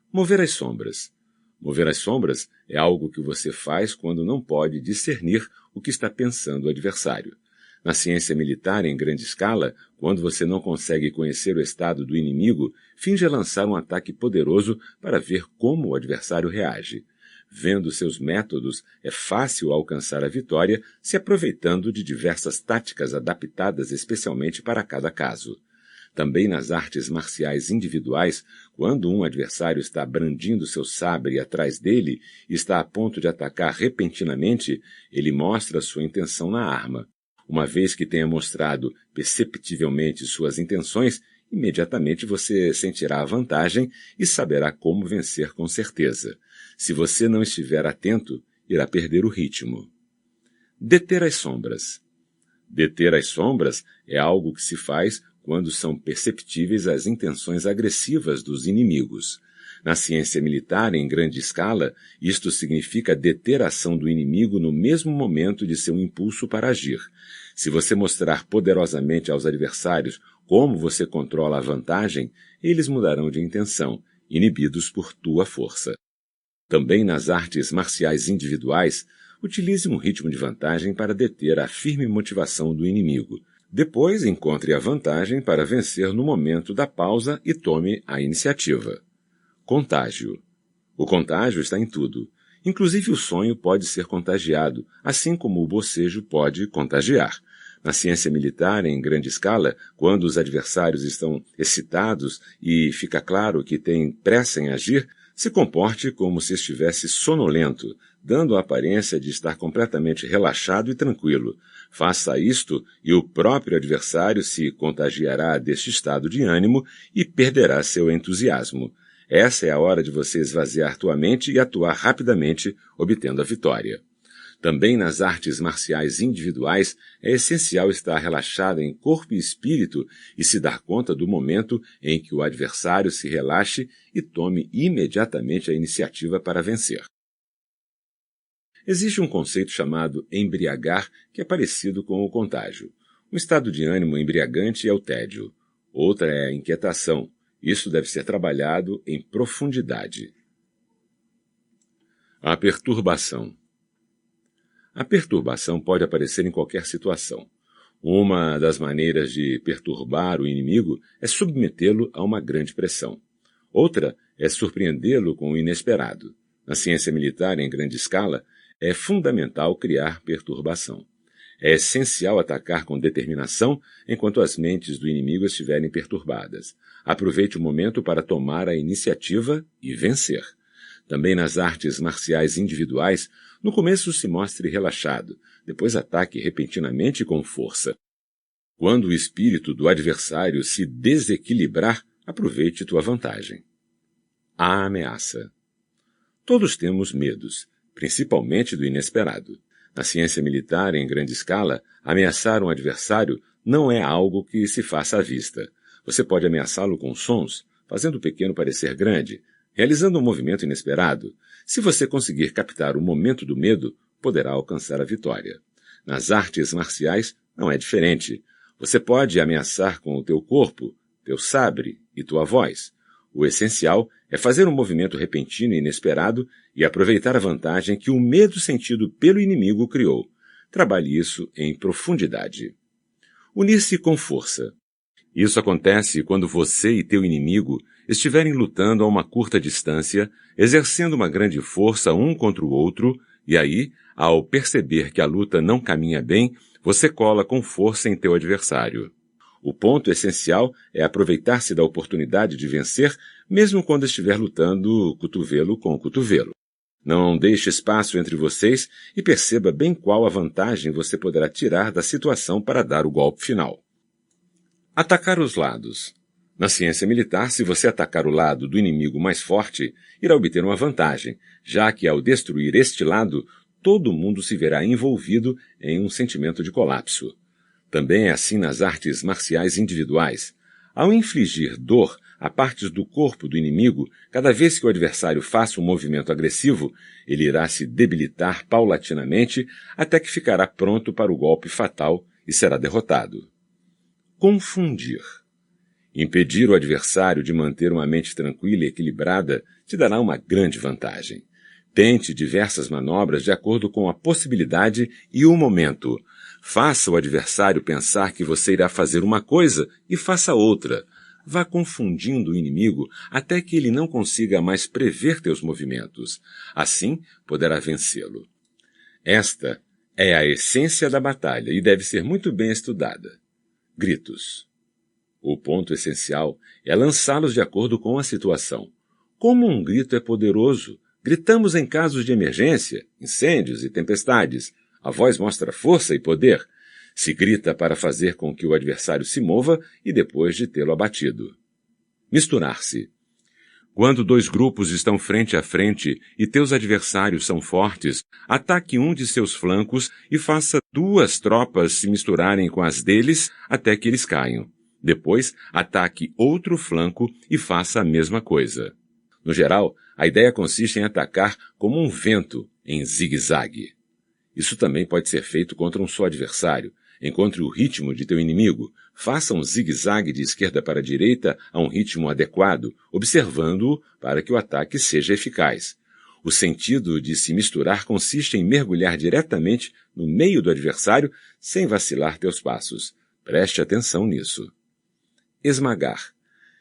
Mover as sombras. Mover as sombras é algo que você faz quando não pode discernir o que está pensando o adversário. Na ciência militar em grande escala, quando você não consegue conhecer o estado do inimigo, finge lançar um ataque poderoso para ver como o adversário reage. Vendo seus métodos, é fácil alcançar a vitória se aproveitando de diversas táticas adaptadas especialmente para cada caso. Também nas artes marciais individuais, quando um adversário está brandindo seu sabre atrás dele e está a ponto de atacar repentinamente, ele mostra sua intenção na arma. Uma vez que tenha mostrado perceptivelmente suas intenções, imediatamente você sentirá a vantagem e saberá como vencer com certeza. Se você não estiver atento, irá perder o ritmo. Deter as sombras. Deter as sombras é algo que se faz quando são perceptíveis as intenções agressivas dos inimigos. Na ciência militar, em grande escala, isto significa deter a ação do inimigo no mesmo momento de seu impulso para agir. Se você mostrar poderosamente aos adversários como você controla a vantagem, eles mudarão de intenção, inibidos por tua força. Também nas artes marciais individuais, utilize um ritmo de vantagem para deter a firme motivação do inimigo. Depois, encontre a vantagem para vencer no momento da pausa e tome a iniciativa. Contágio. O contágio está em tudo. Inclusive o sonho pode ser contagiado, assim como o bocejo pode contagiar. Na ciência militar, em grande escala, quando os adversários estão excitados e fica claro que têm pressa em agir, se comporte como se estivesse sonolento, dando a aparência de estar completamente relaxado e tranquilo. Faça isto e o próprio adversário se contagiará deste estado de ânimo e perderá seu entusiasmo. Essa é a hora de você esvaziar tua mente e atuar rapidamente, obtendo a vitória. Também nas artes marciais individuais, é essencial estar relaxado em corpo e espírito e se dar conta do momento em que o adversário se relaxe e tome imediatamente a iniciativa para vencer. Existe um conceito chamado embriagar que é parecido com o contágio. Um estado de ânimo embriagante é o tédio. Outra é a inquietação. Isso deve ser trabalhado em profundidade. A perturbação. A perturbação pode aparecer em qualquer situação. Uma das maneiras de perturbar o inimigo é submetê-lo a uma grande pressão. Outra é surpreendê-lo com o inesperado. Na ciência militar em grande escala, é fundamental criar perturbação. É essencial atacar com determinação enquanto as mentes do inimigo estiverem perturbadas. Aproveite o momento para tomar a iniciativa e vencer. Também nas artes marciais individuais, no começo se mostre relaxado, depois ataque repentinamente com força. Quando o espírito do adversário se desequilibrar, aproveite tua vantagem. A ameaça. Todos temos medos, principalmente do inesperado. Na ciência militar, em grande escala, ameaçar um adversário não é algo que se faça à vista. Você pode ameaçá-lo com sons, fazendo o pequeno parecer grande, realizando um movimento inesperado. Se você conseguir captar o momento do medo, poderá alcançar a vitória. Nas artes marciais, não é diferente. Você pode ameaçar com o teu corpo, teu sabre e tua voz. O essencial é fazer um movimento repentino e inesperado e aproveitar a vantagem que o medo sentido pelo inimigo criou. Trabalhe isso em profundidade. Unir-se com força. Isso acontece quando você e teu inimigo estiverem lutando a uma curta distância, exercendo uma grande força um contra o outro, e aí, ao perceber que a luta não caminha bem, você cola com força em teu adversário. O ponto essencial é aproveitar-se da oportunidade de vencer, mesmo quando estiver lutando cotovelo com cotovelo. Não deixe espaço entre vocês e perceba bem qual a vantagem você poderá tirar da situação para dar o golpe final. Atacar os lados. Na ciência militar, se você atacar o lado do inimigo mais forte, irá obter uma vantagem, já que ao destruir este lado, todo mundo se verá envolvido em um sentimento de colapso. Também é assim nas artes marciais individuais. Ao infligir dor a partes do corpo do inimigo, cada vez que o adversário faça um movimento agressivo, ele irá se debilitar paulatinamente até que ficará pronto para o golpe fatal e será derrotado. Confundir. Impedir o adversário de manter uma mente tranquila e equilibrada te dará uma grande vantagem. Tente diversas manobras de acordo com a possibilidade e o momento. Faça o adversário pensar que você irá fazer uma coisa e faça outra. Vá confundindo o inimigo até que ele não consiga mais prever teus movimentos. Assim, poderá vencê-lo. Esta é a essência da batalha e deve ser muito bem estudada. Gritos. O ponto essencial é lançá-los de acordo com a situação. Como um grito é poderoso, gritamos em casos de emergência, incêndios e tempestades. A voz mostra força e poder. Se grita para fazer com que o adversário se mova e depois de tê-lo abatido. Misturar-se. Quando dois grupos estão frente a frente e teus adversários são fortes, ataque um de seus flancos e faça duas tropas se misturarem com as deles até que eles caiam. Depois, ataque outro flanco e faça a mesma coisa. No geral, a ideia consiste em atacar como um vento, em zigue-zague. Isso também pode ser feito contra um só adversário. Encontre o ritmo de teu inimigo. Faça um zigue-zague de esquerda para a direita a um ritmo adequado, observando-o para que o ataque seja eficaz. O sentido de se misturar consiste em mergulhar diretamente no meio do adversário sem vacilar teus passos. Preste atenção nisso. Esmagar.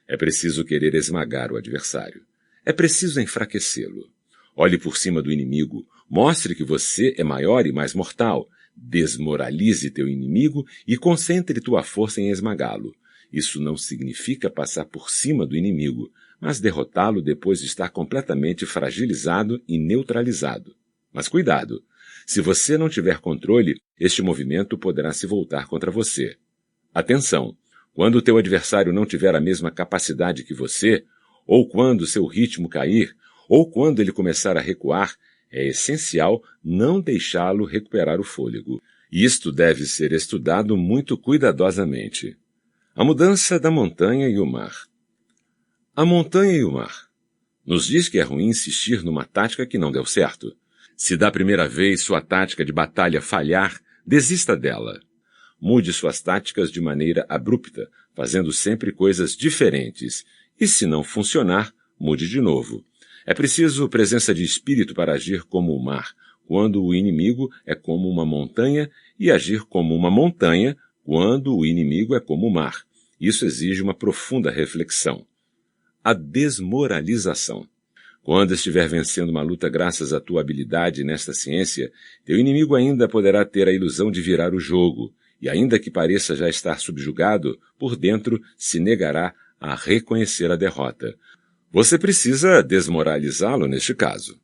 É preciso querer esmagar o adversário. É preciso enfraquecê-lo. Olhe por cima do inimigo. Mostre que você é maior e mais mortal. Desmoralize teu inimigo e concentre tua força em esmagá-lo. Isso não significa passar por cima do inimigo, mas derrotá-lo depois de estar completamente fragilizado e neutralizado. Mas cuidado! Se você não tiver controle, este movimento poderá se voltar contra você. Atenção! Quando o teu adversário não tiver a mesma capacidade que você, ou quando seu ritmo cair, ou quando ele começar a recuar, é essencial não deixá-lo recuperar o fôlego. Isto deve ser estudado muito cuidadosamente. A mudança da montanha e o mar. A montanha e o mar. Nos diz que é ruim insistir numa tática que não deu certo. Se da primeira vez sua tática de batalha falhar, desista dela. Mude suas táticas de maneira abrupta, fazendo sempre coisas diferentes. E se não funcionar, mude de novo. É preciso presença de espírito para agir como o mar, quando o inimigo é como uma montanha, e agir como uma montanha, quando o inimigo é como o mar. Isso exige uma profunda reflexão. A desmoralização. Quando estiver vencendo uma luta graças à tua habilidade nesta ciência, teu inimigo ainda poderá ter a ilusão de virar o jogo, e ainda que pareça já estar subjugado, por dentro se negará a reconhecer a derrota. Você precisa desmoralizá-lo neste caso.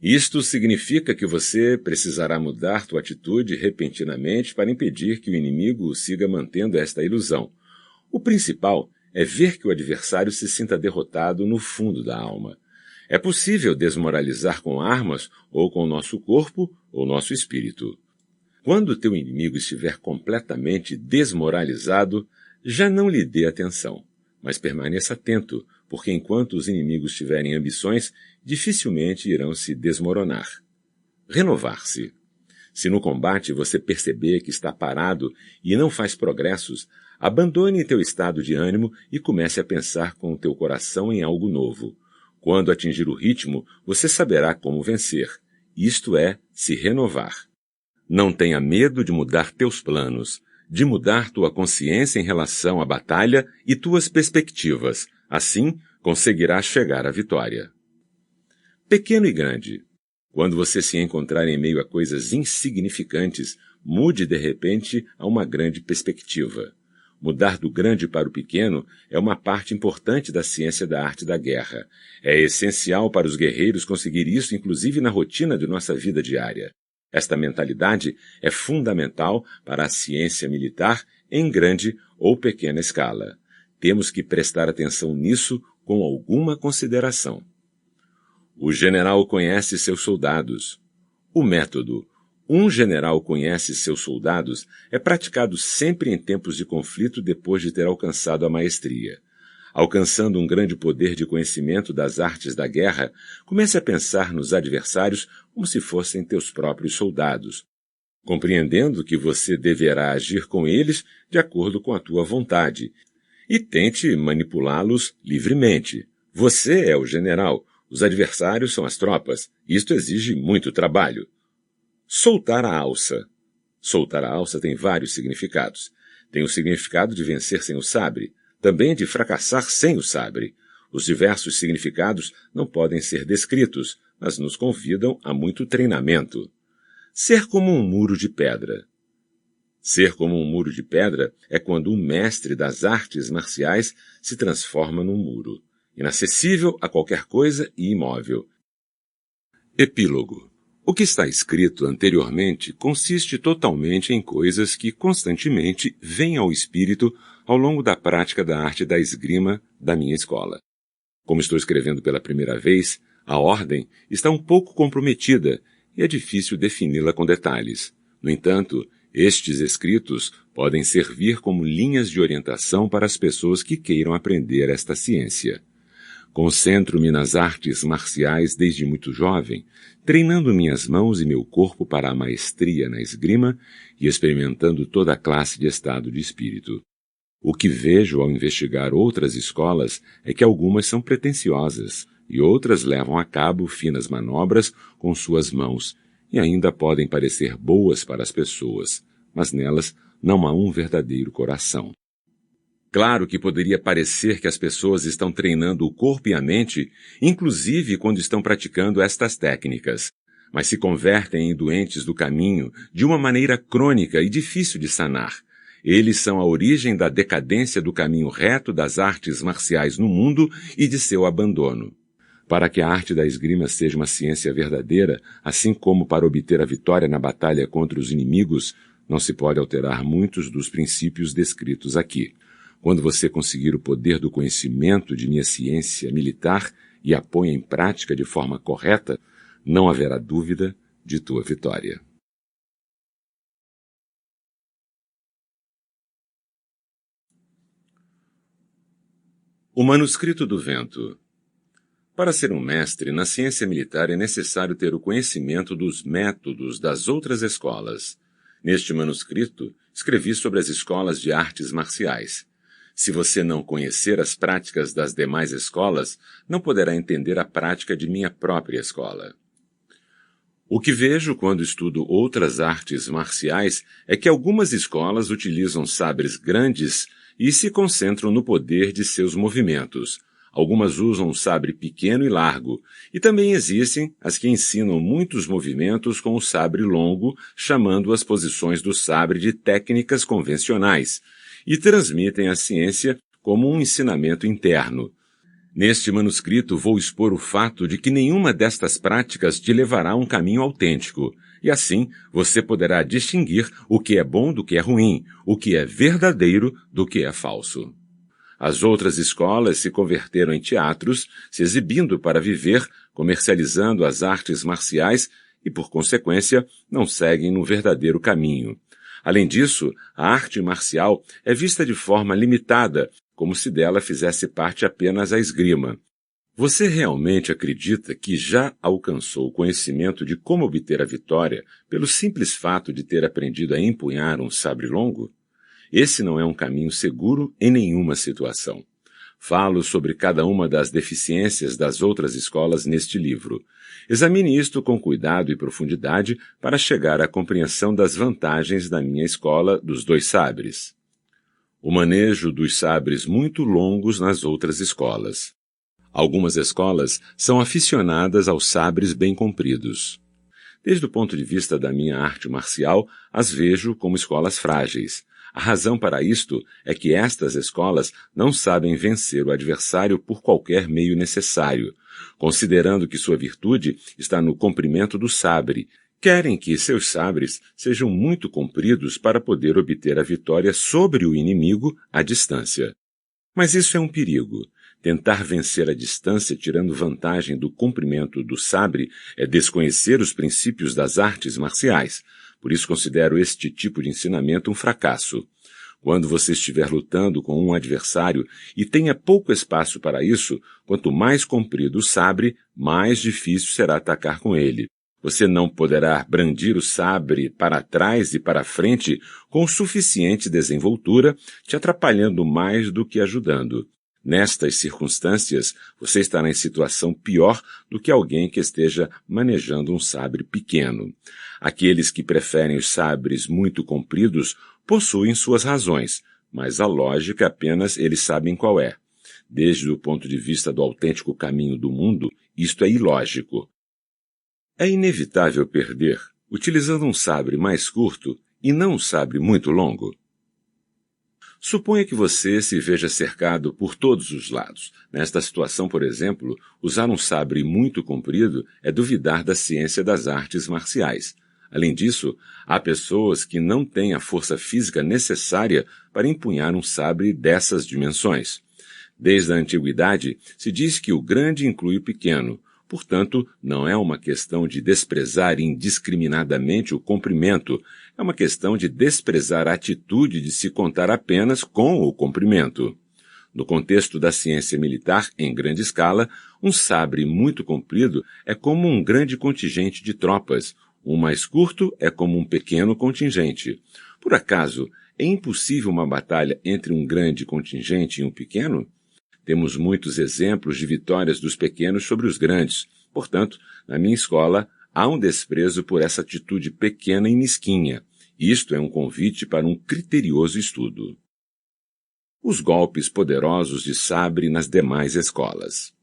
Isto significa que você precisará mudar tua atitude repentinamente para impedir que o inimigo siga mantendo esta ilusão. O principal é ver que o adversário se sinta derrotado no fundo da alma. É possível desmoralizar com armas ou com nosso corpo ou nosso espírito. Quando teu inimigo estiver completamente desmoralizado, já não lhe dê atenção, mas permaneça atento, porque enquanto os inimigos tiverem ambições, dificilmente irão se desmoronar. Renovar-se. Se no combate você perceber que está parado e não faz progressos, abandone teu estado de ânimo e comece a pensar com o teu coração em algo novo. Quando atingir o ritmo, você saberá como vencer. Isto é, se renovar. Não tenha medo de mudar teus planos, de mudar tua consciência em relação à batalha e tuas perspectivas. Assim, conseguirás chegar à vitória. Pequeno e grande. Quando você se encontrar em meio a coisas insignificantes, mude de repente a uma grande perspectiva. Mudar do grande para o pequeno é uma parte importante da ciência da arte da guerra. É essencial para os guerreiros conseguir isso, inclusive na rotina de nossa vida diária. Esta mentalidade é fundamental para a ciência militar em grande ou pequena escala. Temos que prestar atenção nisso com alguma consideração. O general conhece seus soldados. O método "um general conhece seus soldados" é praticado sempre em tempos de conflito depois de ter alcançado a maestria. Alcançando um grande poder de conhecimento das artes da guerra, comece a pensar nos adversários como se fossem teus próprios soldados, compreendendo que você deverá agir com eles de acordo com a tua vontade, e tente manipulá-los livremente. Você é o general, os adversários são as tropas. Isto exige muito trabalho. Soltar a alça. Soltar a alça tem vários significados. Tem o significado de vencer sem o sabre, também de fracassar sem o sabre. Os diversos significados não podem ser descritos, mas nos convidam a muito treinamento. Ser como um muro de pedra. Ser como um muro de pedra é quando um mestre das artes marciais se transforma num muro, inacessível a qualquer coisa e imóvel. Epílogo. O que está escrito anteriormente consiste totalmente em coisas que constantemente vêm ao espírito ao longo da prática da arte da esgrima da minha escola. Como estou escrevendo pela primeira vez, a ordem está um pouco comprometida e é difícil defini-la com detalhes. No entanto, estes escritos podem servir como linhas de orientação para as pessoas que queiram aprender esta ciência. Concentro-me nas artes marciais desde muito jovem, treinando minhas mãos e meu corpo para a maestria na esgrima e experimentando toda a classe de estado de espírito. O que vejo ao investigar outras escolas é que algumas são pretensiosas e outras levam a cabo finas manobras com suas mãos e ainda podem parecer boas para as pessoas, mas nelas não há um verdadeiro coração. Claro que poderia parecer que as pessoas estão treinando o corpo e a mente, inclusive quando estão praticando estas técnicas, mas se convertem em doentes do caminho de uma maneira crônica e difícil de sanar. Eles são a origem da decadência do caminho reto das artes marciais no mundo e de seu abandono. Para que a arte da esgrima seja uma ciência verdadeira, assim como para obter a vitória na batalha contra os inimigos, não se pode alterar muitos dos princípios descritos aqui. Quando você conseguir o poder do conhecimento de minha ciência militar e a ponha em prática de forma correta, não haverá dúvida de tua vitória. O manuscrito do vento. Para ser um mestre na ciência militar é necessário ter o conhecimento dos métodos das outras escolas. Neste manuscrito, escrevi sobre as escolas de artes marciais. Se você não conhecer as práticas das demais escolas, não poderá entender a prática de minha própria escola. O que vejo quando estudo outras artes marciais é que algumas escolas utilizam sabres grandes e se concentram no poder de seus movimentos. Algumas usam um sabre pequeno e largo, e também existem as que ensinam muitos movimentos com o sabre longo, chamando as posições do sabre de técnicas convencionais, e transmitem a ciência como um ensinamento interno. Neste manuscrito vou expor o fato de que nenhuma destas práticas te levará a um caminho autêntico, e assim você poderá distinguir o que é bom do que é ruim, o que é verdadeiro do que é falso. As outras escolas se converteram em teatros, se exibindo para viver, comercializando as artes marciais e, por consequência, não seguem no verdadeiro caminho. Além disso, a arte marcial é vista de forma limitada, como se dela fizesse parte apenas a esgrima. Você realmente acredita que já alcançou o conhecimento de como obter a vitória pelo simples fato de ter aprendido a empunhar um sabre longo? Esse não é um caminho seguro em nenhuma situação. Falo sobre cada uma das deficiências das outras escolas neste livro. Examine isto com cuidado e profundidade para chegar à compreensão das vantagens da minha escola dos dois sabres. O manejo dos sabres muito longos nas outras escolas. Algumas escolas são aficionadas aos sabres bem compridos. Desde o ponto de vista da minha arte marcial, as vejo como escolas frágeis. A razão para isto é que estas escolas não sabem vencer o adversário por qualquer meio necessário, considerando que sua virtude está no comprimento do sabre. Querem que seus sabres sejam muito compridos para poder obter a vitória sobre o inimigo à distância. Mas isso é um perigo. Tentar vencer a distância tirando vantagem do comprimento do sabre é desconhecer os princípios das artes marciais. Por isso considero este tipo de ensinamento um fracasso. Quando você estiver lutando com um adversário e tenha pouco espaço para isso, quanto mais comprido o sabre, mais difícil será atacar com ele. Você não poderá brandir o sabre para trás e para frente com suficiente desenvoltura, te atrapalhando mais do que ajudando. Nestas circunstâncias, você estará em situação pior do que alguém que esteja manejando um sabre pequeno. Aqueles que preferem os sabres muito compridos possuem suas razões, mas a lógica apenas eles sabem qual é. Desde o ponto de vista do autêntico caminho do mundo, isto é ilógico. É inevitável perder utilizando um sabre mais curto e não um sabre muito longo. Suponha que você se veja cercado por todos os lados. Nesta situação, por exemplo, usar um sabre muito comprido é duvidar da ciência das artes marciais. Além disso, há pessoas que não têm a força física necessária para empunhar um sabre dessas dimensões. Desde a antiguidade, se diz que o grande inclui o pequeno. Portanto, não é uma questão de desprezar indiscriminadamente o comprimento, é uma questão de desprezar a atitude de se contar apenas com o comprimento. No contexto da ciência militar, em grande escala, um sabre muito comprido é como um grande contingente de tropas, um mais curto é como um pequeno contingente. Por acaso, é impossível uma batalha entre um grande contingente e um pequeno? Temos muitos exemplos de vitórias dos pequenos sobre os grandes. Portanto, na minha escola, há um desprezo por essa atitude pequena e mesquinha. Isto é um convite para um criterioso estudo. Os golpes poderosos de sabre nas demais escolas.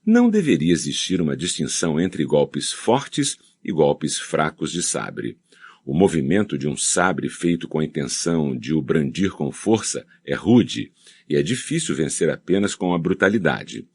Não deveria existir uma distinção entre golpes fortes e golpes fracos de sabre. O movimento de um sabre feito com a intenção de o brandir com força é rude e é difícil vencer apenas com a brutalidade.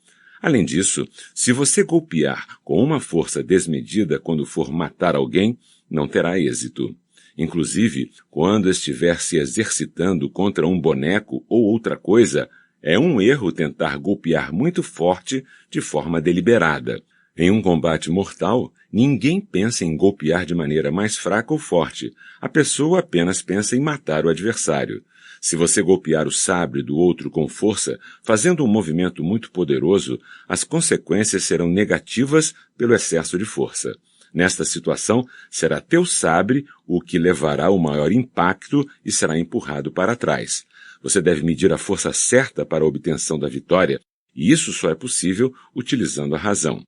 Além disso, se você golpear com uma força desmedida quando for matar alguém, não terá êxito. Inclusive, quando estiver se exercitando contra um boneco ou outra coisa, é um erro tentar golpear muito forte de forma deliberada. Em um combate mortal, ninguém pensa em golpear de maneira mais fraca ou forte. A pessoa apenas pensa em matar o adversário. Se você golpear o sabre do outro com força, fazendo um movimento muito poderoso, as consequências serão negativas pelo excesso de força. Nesta situação, será teu sabre o que levará o maior impacto e será empurrado para trás. Você deve medir a força certa para a obtenção da vitória, e isso só é possível utilizando a razão.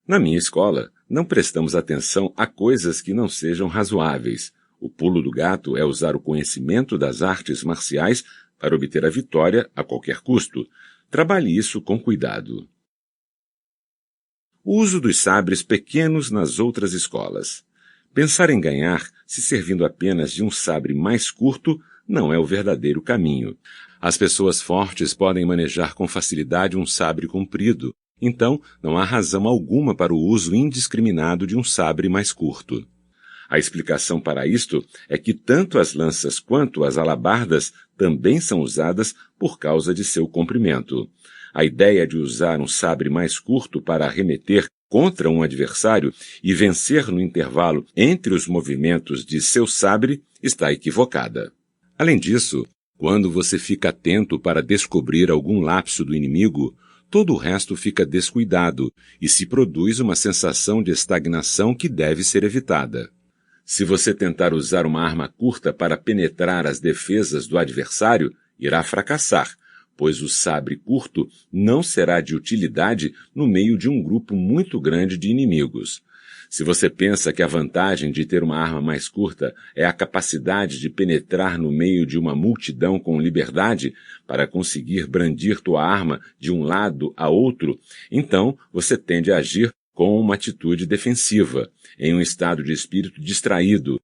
Na minha escola, não prestamos atenção a coisas que não sejam razoáveis. O pulo do gato é usar o conhecimento das artes marciais para obter a vitória a qualquer custo. Trabalhe isso com cuidado. O uso dos sabres pequenos nas outras escolas. Pensar em ganhar se servindo apenas de um sabre mais curto não é o verdadeiro caminho. As pessoas fortes podem manejar com facilidade um sabre comprido. Então, não há razão alguma para o uso indiscriminado de um sabre mais curto. A explicação para isto é que tanto as lanças quanto as alabardas também são usadas por causa de seu comprimento. A ideia de usar um sabre mais curto para arremeter contra um adversário e vencer no intervalo entre os movimentos de seu sabre está equivocada. Além disso, quando você fica atento para descobrir algum lapso do inimigo, todo o resto fica descuidado e se produz uma sensação de estagnação que deve ser evitada. Se você tentar usar uma arma curta para penetrar as defesas do adversário, irá fracassar, pois o sabre curto não será de utilidade no meio de um grupo muito grande de inimigos. Se você pensa que a vantagem de ter uma arma mais curta é a capacidade de penetrar no meio de uma multidão com liberdade para conseguir brandir tua arma de um lado a outro, então você tende a agir com uma atitude defensiva, em um estado de espírito distraído.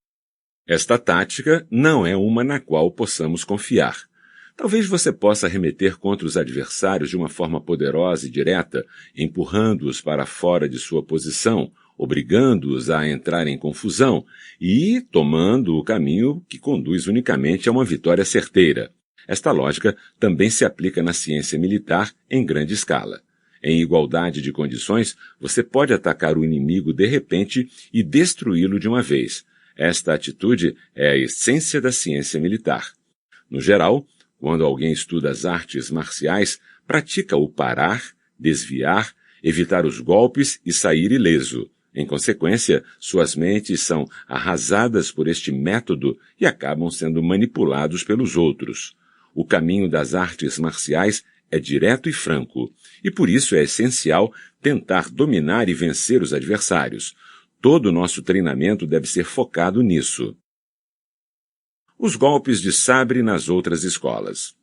Esta tática não é uma na qual possamos confiar. Talvez você possa remeter contra os adversários de uma forma poderosa e direta, empurrando-os para fora de sua posição, obrigando-os a entrar em confusão e tomando o caminho que conduz unicamente a uma vitória certeira. Esta lógica também se aplica na ciência militar em grande escala. Em igualdade de condições, você pode atacar o inimigo de repente e destruí-lo de uma vez. Esta atitude é a essência da ciência militar. No geral, quando alguém estuda as artes marciais, pratica o parar, desviar, evitar os golpes e sair ileso. Em consequência, suas mentes são arrasadas por este método e acabam sendo manipulados pelos outros. O caminho das artes marciais é direto e franco, e por isso é essencial tentar dominar e vencer os adversários. Todo o nosso treinamento deve ser focado nisso. Os golpes de sabre nas outras escolas.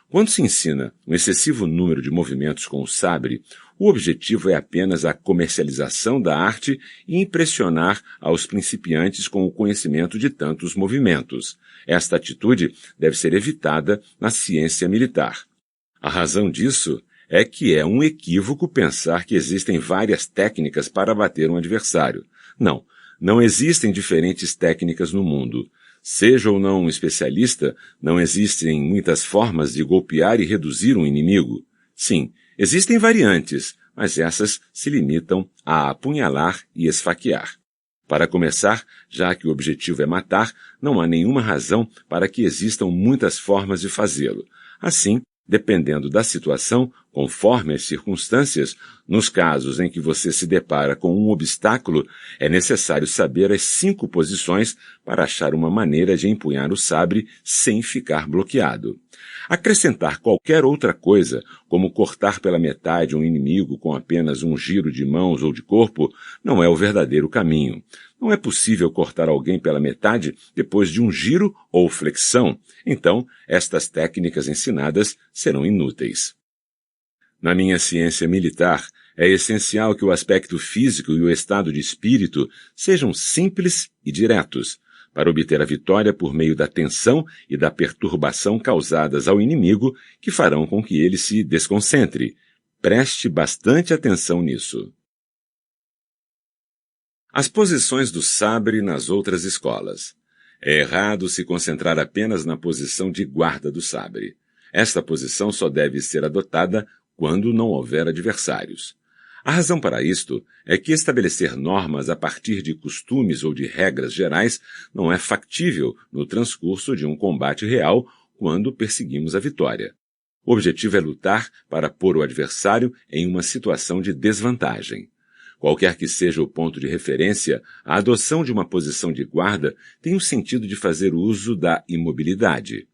Quando se ensina um excessivo número de movimentos com o sabre, o objetivo é apenas a comercialização da arte e impressionar aos principiantes com o conhecimento de tantos movimentos. Esta atitude deve ser evitada na ciência militar. A razão disso é que é um equívoco pensar que existem várias técnicas para bater um adversário. Não existem diferentes técnicas no mundo. Seja ou não um especialista, não existem muitas formas de golpear e reduzir um inimigo. Sim, existem variantes, mas essas se limitam a apunhalar e esfaquear. Para começar, já que o objetivo é matar, não há nenhuma razão para que existam muitas formas de fazê-lo. Assim, dependendo da situação, conforme as circunstâncias, nos casos em que você se depara com um obstáculo, é necessário saber as 5 posições para achar uma maneira de empunhar o sabre sem ficar bloqueado. Acrescentar qualquer outra coisa, como cortar pela metade um inimigo com apenas um giro de mãos ou de corpo, não é o verdadeiro caminho. Não é possível cortar alguém pela metade depois de um giro ou flexão. Então, estas técnicas ensinadas serão inúteis. Na minha ciência militar, é essencial que o aspecto físico e o estado de espírito sejam simples e diretos, para obter a vitória por meio da tensão e da perturbação causadas ao inimigo, que farão com que ele se desconcentre. Preste bastante atenção nisso. As posições do sabre nas outras escolas. É errado se concentrar apenas na posição de guarda do sabre. Esta posição só deve ser adotada quando não houver adversários. A razão para isto é que estabelecer normas a partir de costumes ou de regras gerais não é factível no transcurso de um combate real quando perseguimos a vitória. O objetivo é lutar para pôr o adversário em uma situação de desvantagem. Qualquer que seja o ponto de referência, a adoção de uma posição de guarda tem o sentido de fazer uso da imobilidade.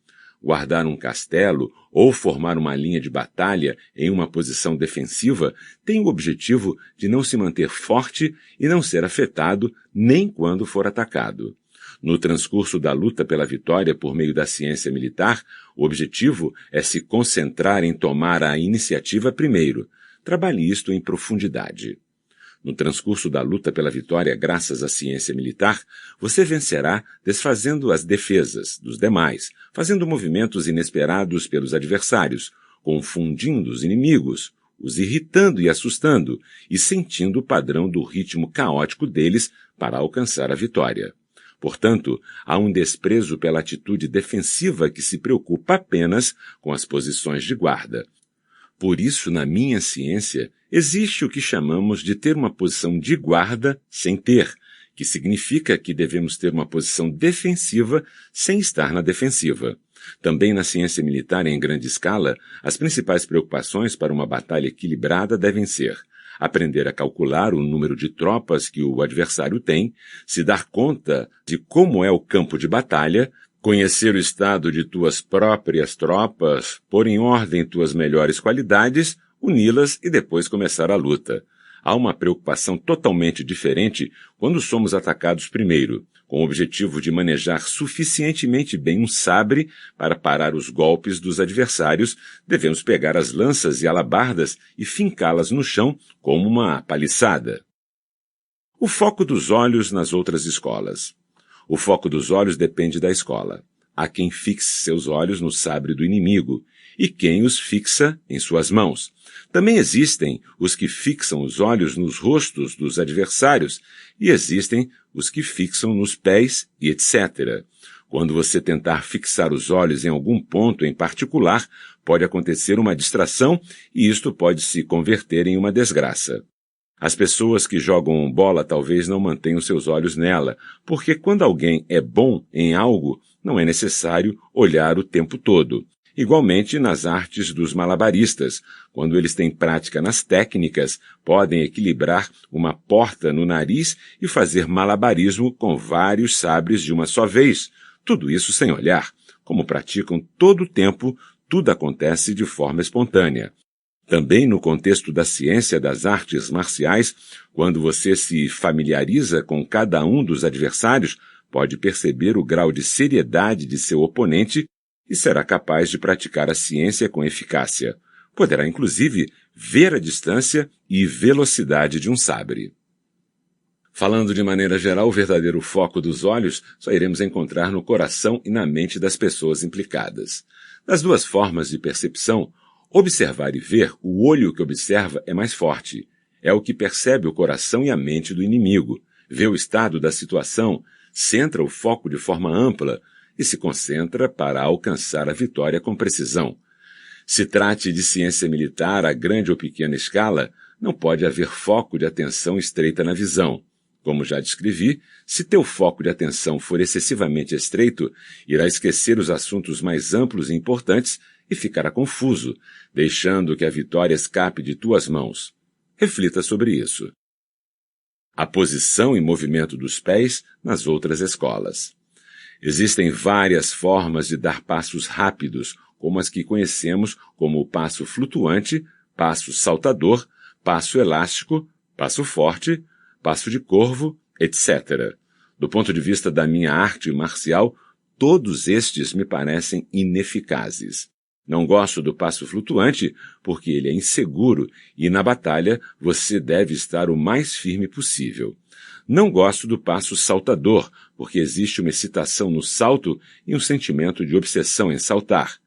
Guardar um castelo ou formar uma linha de batalha em uma posição defensiva tem o objetivo de não se manter forte e não ser afetado nem quando for atacado. No transcurso da luta pela vitória por meio da ciência militar, o objetivo é se concentrar em tomar a iniciativa primeiro. Trabalhe isto em profundidade. No transcurso da luta pela vitória graças à ciência militar, você vencerá desfazendo as defesas dos demais, fazendo movimentos inesperados pelos adversários, confundindo os inimigos, os irritando e assustando, e sentindo o padrão do ritmo caótico deles para alcançar a vitória. Portanto, há um desprezo pela atitude defensiva que se preocupa apenas com as posições de guarda. Por isso, na minha ciência, existe o que chamamos de ter uma posição de guarda sem ter, que significa que devemos ter uma posição defensiva sem estar na defensiva. Também na ciência militar em grande escala, as principais preocupações para uma batalha equilibrada devem ser aprender a calcular o número de tropas que o adversário tem, se dar conta de como é o campo de batalha, conhecer o estado de tuas próprias tropas, pôr em ordem tuas melhores qualidades, uni-las e depois começar a luta. Há uma preocupação totalmente diferente quando somos atacados primeiro, com o objetivo de manejar suficientemente bem um sabre para parar os golpes dos adversários. Devemos pegar as lanças e alabardas e fincá-las no chão como uma paliçada. O foco dos olhos nas outras escolas. O foco dos olhos depende da escola. Há quem fixe seus olhos no sabre do inimigo, e quem os fixa em suas mãos. Também existem os que fixam os olhos nos rostos dos adversários, e existem os que fixam nos pés e etc. Quando você tentar fixar os olhos em algum ponto em particular, pode acontecer uma distração e isto pode se converter em uma desgraça. As pessoas que jogam bola talvez não mantenham seus olhos nela, porque quando alguém é bom em algo, não é necessário olhar o tempo todo. Igualmente nas artes dos malabaristas, quando eles têm prática nas técnicas, podem equilibrar uma porta no nariz e fazer malabarismo com vários sabres de uma só vez. Tudo isso sem olhar. Como praticam todo o tempo, tudo acontece de forma espontânea. Também no contexto da ciência das artes marciais, quando você se familiariza com cada um dos adversários, pode perceber o grau de seriedade de seu oponente e será capaz de praticar a ciência com eficácia. Poderá, inclusive, ver a distância e velocidade de um sabre. Falando de maneira geral, o verdadeiro foco dos olhos só iremos encontrar no coração e na mente das pessoas implicadas. Das duas formas de percepção, observar e ver, o olho que observa é mais forte. É o que percebe o coração e a mente do inimigo, vê o estado da situação, centra o foco de forma ampla e se concentra para alcançar a vitória com precisão. Se trate de ciência militar a grande ou pequena escala, não pode haver foco de atenção estreita na visão. Como já descrevi, se teu foco de atenção for excessivamente estreito, irá esquecer os assuntos mais amplos e importantes e ficará confuso, deixando que a vitória escape de tuas mãos. Reflita sobre isso. A posição e movimento dos pés nas outras escolas. Existem várias formas de dar passos rápidos, como as que conhecemos como o passo flutuante, passo saltador, passo elástico, passo forte, passo de corvo, etc. Do ponto de vista da minha arte marcial, todos estes me parecem ineficazes. Não gosto do passo flutuante porque ele é inseguro e na batalha você deve estar o mais firme possível. Não gosto do passo saltador porque existe uma excitação no salto e um sentimento de obsessão em saltar.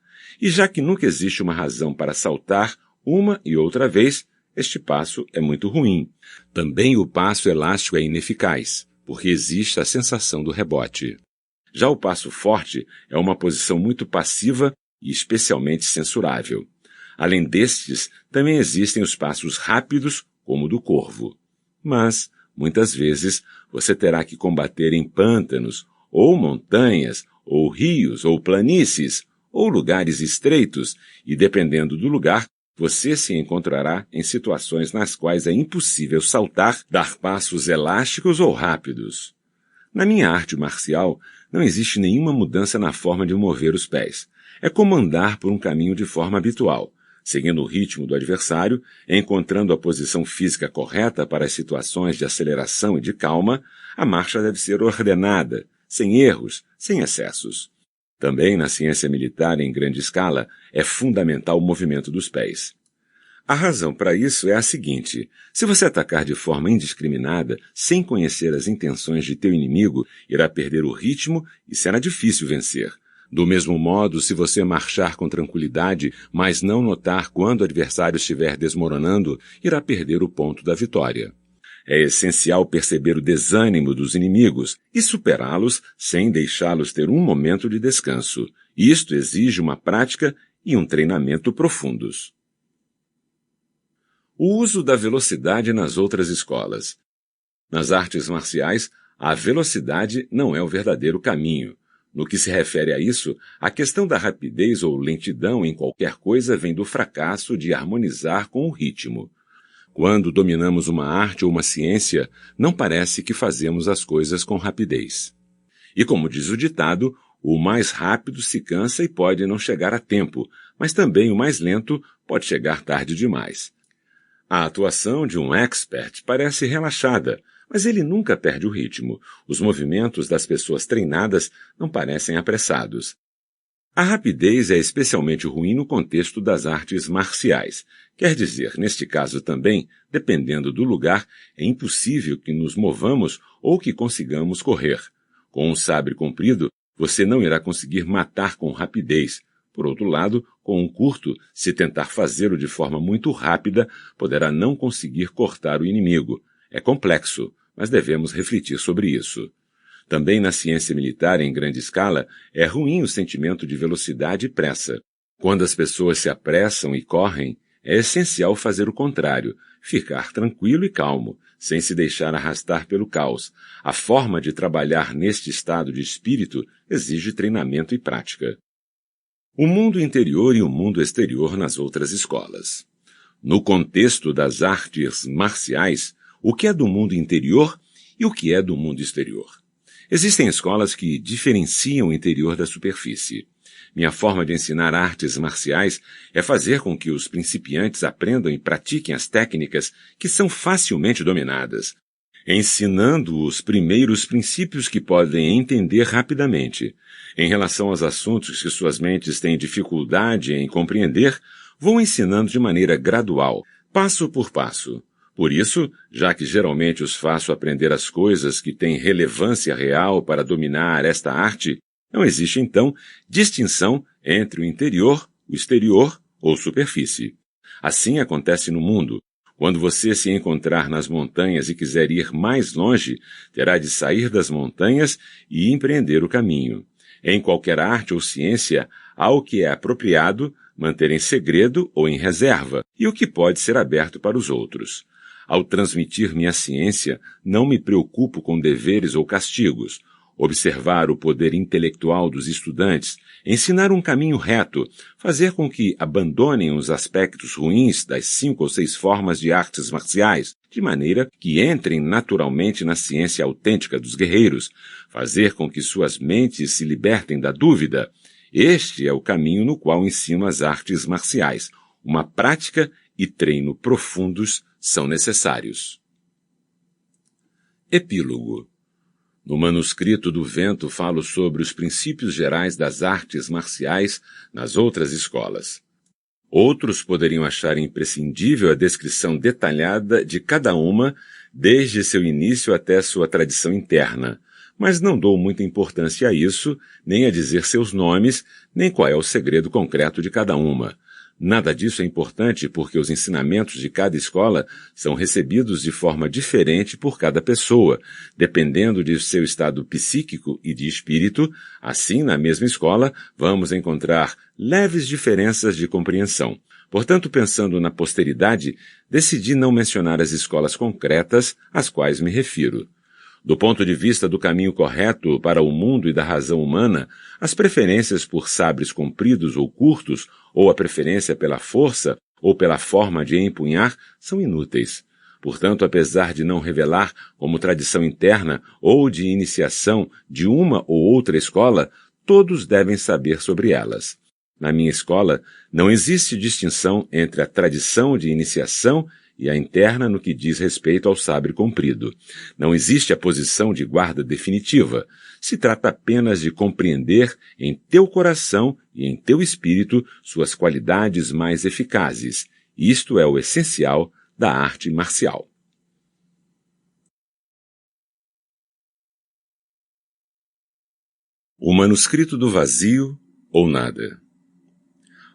E já que nunca existe uma razão para saltar uma e outra vez, este passo é muito ruim. Também o passo elástico é ineficaz, porque existe a sensação do rebote. Já o passo forte é uma posição muito passiva e especialmente censurável. Além destes, também existem os passos rápidos, como o do corvo. Mas, muitas vezes, você terá que combater em pântanos, ou montanhas, ou rios, ou planícies, ou lugares estreitos, e dependendo do lugar, você se encontrará em situações nas quais é impossível saltar, dar passos elásticos ou rápidos. Na minha arte marcial, não existe nenhuma mudança na forma de mover os pés. É como andar por um caminho de forma habitual, seguindo o ritmo do adversário, encontrando a posição física correta para as situações de aceleração e de calma, a marcha deve ser ordenada, sem erros, sem excessos. Também na ciência militar em grande escala, é fundamental o movimento dos pés. A razão para isso é a seguinte: se você atacar de forma indiscriminada, sem conhecer as intenções de teu inimigo, irá perder o ritmo e será difícil vencer. Do mesmo modo, se você marchar com tranquilidade, mas não notar quando o adversário estiver desmoronando, irá perder o ponto da vitória. É essencial perceber o desânimo dos inimigos e superá-los sem deixá-los ter um momento de descanso. Isto exige uma prática e um treinamento profundos. O uso da velocidade nas outras escolas. Nas artes marciais, a velocidade não é o verdadeiro caminho. No que se refere a isso, a questão da rapidez ou lentidão em qualquer coisa vem do fracasso de harmonizar com o ritmo. Quando dominamos uma arte ou uma ciência, não parece que fazemos as coisas com rapidez. E como diz o ditado, o mais rápido se cansa e pode não chegar a tempo, mas também o mais lento pode chegar tarde demais. A atuação de um expert parece relaxada, mas ele nunca perde o ritmo. Os movimentos das pessoas treinadas não parecem apressados. A rapidez é especialmente ruim no contexto das artes marciais. Quer dizer, neste caso também, dependendo do lugar, é impossível que nos movamos ou que consigamos correr. Com um sabre comprido, você não irá conseguir matar com rapidez. Por outro lado, com um curto, se tentar fazê-lo de forma muito rápida, poderá não conseguir cortar o inimigo. É complexo, mas devemos refletir sobre isso. Também na ciência militar em grande escala, é ruim o sentimento de velocidade e pressa. Quando as pessoas se apressam e correm, é essencial fazer o contrário, ficar tranquilo e calmo, sem se deixar arrastar pelo caos. A forma de trabalhar neste estado de espírito exige treinamento e prática. O mundo interior e o mundo exterior nas outras escolas. No contexto das artes marciais, o que é do mundo interior e o que é do mundo exterior? Existem escolas que diferenciam o interior da superfície. Minha forma de ensinar artes marciais é fazer com que os principiantes aprendam e pratiquem as técnicas que são facilmente dominadas, ensinando os primeiros princípios que podem entender rapidamente. Em relação aos assuntos que suas mentes têm dificuldade em compreender, vou ensinando de maneira gradual, passo por passo. Por isso, já que geralmente os faço aprender as coisas que têm relevância real para dominar esta arte, não existe, então, distinção entre o interior, o exterior ou superfície. Assim acontece no mundo. Quando você se encontrar nas montanhas e quiser ir mais longe, terá de sair das montanhas e empreender o caminho. Em qualquer arte ou ciência, há o que é apropriado, manter em segredo ou em reserva, e o que pode ser aberto para os outros. Ao transmitir minha ciência, não me preocupo com deveres ou castigos. Observar o poder intelectual dos estudantes, ensinar um caminho reto, fazer com que abandonem os aspectos ruins das 5 ou 6 formas de artes marciais, de maneira que entrem naturalmente na ciência autêntica dos guerreiros, fazer com que suas mentes se libertem da dúvida. Este é o caminho no qual ensino as artes marciais. Uma prática e treino profundos são necessários. Epílogo. No manuscrito do Vento falo sobre os princípios gerais das artes marciais nas outras escolas. Outros poderiam achar imprescindível a descrição detalhada de cada uma, desde seu início até sua tradição interna, mas não dou muita importância a isso, nem a dizer seus nomes, nem qual é o segredo concreto de cada uma. Nada disso é importante porque os ensinamentos de cada escola são recebidos de forma diferente por cada pessoa, dependendo de seu estado psíquico e de espírito. Assim, na mesma escola, vamos encontrar leves diferenças de compreensão. Portanto, pensando na posteridade, decidi não mencionar as escolas concretas às quais me refiro. Do ponto de vista do caminho correto para o mundo e da razão humana, as preferências por sabres compridos ou curtos, ou a preferência pela força, ou pela forma de empunhar, são inúteis. Portanto, apesar de não revelar como tradição interna ou de iniciação de uma ou outra escola, todos devem saber sobre elas. Na minha escola, não existe distinção entre a tradição de iniciação e a interna no que diz respeito ao sabre comprido. Não existe a posição de guarda definitiva. Se trata apenas de compreender em teu coração e em teu espírito suas qualidades mais eficazes. Isto é o essencial da arte marcial. O manuscrito do vazio ou nada.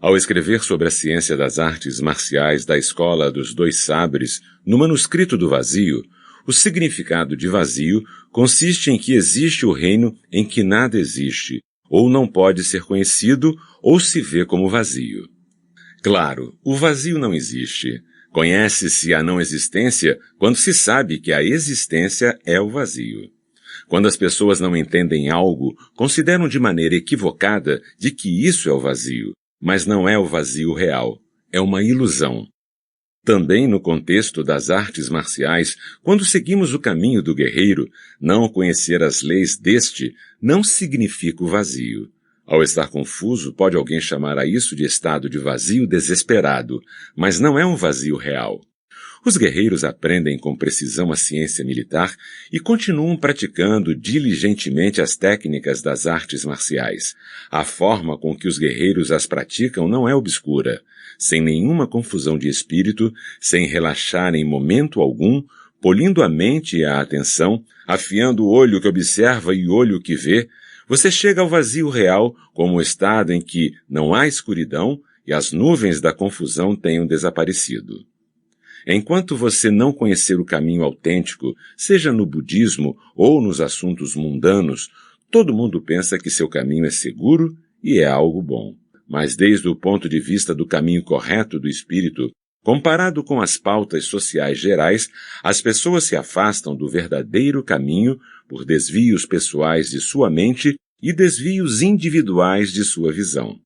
Ao escrever sobre a ciência das artes marciais da Escola dos Dois Sabres, no manuscrito do vazio, o significado de vazio consiste em que existe o reino em que nada existe, ou não pode ser conhecido, ou se vê como vazio. Claro, o vazio não existe. Conhece-se a não existência quando se sabe que a existência é o vazio. Quando as pessoas não entendem algo, consideram de maneira equivocada de que isso é o vazio. Mas não é o vazio real, é uma ilusão. Também no contexto das artes marciais, quando seguimos o caminho do guerreiro, não conhecer as leis deste não significa o vazio. Ao estar confuso, pode alguém chamar a isso de estado de vazio desesperado, mas não é um vazio real. Os guerreiros aprendem com precisão a ciência militar e continuam praticando diligentemente as técnicas das artes marciais. A forma com que os guerreiros as praticam não é obscura. Sem nenhuma confusão de espírito, sem relaxar em momento algum, polindo a mente e a atenção, afiando o olho que observa e o olho que vê, você chega ao vazio real como o estado em que não há escuridão e as nuvens da confusão tenham desaparecido. Enquanto você não conhecer o caminho autêntico, seja no budismo ou nos assuntos mundanos, todo mundo pensa que seu caminho é seguro e é algo bom. Mas desde o ponto de vista do caminho correto do espírito, comparado com as pautas sociais gerais, as pessoas se afastam do verdadeiro caminho por desvios pessoais de sua mente e desvios individuais de sua visão.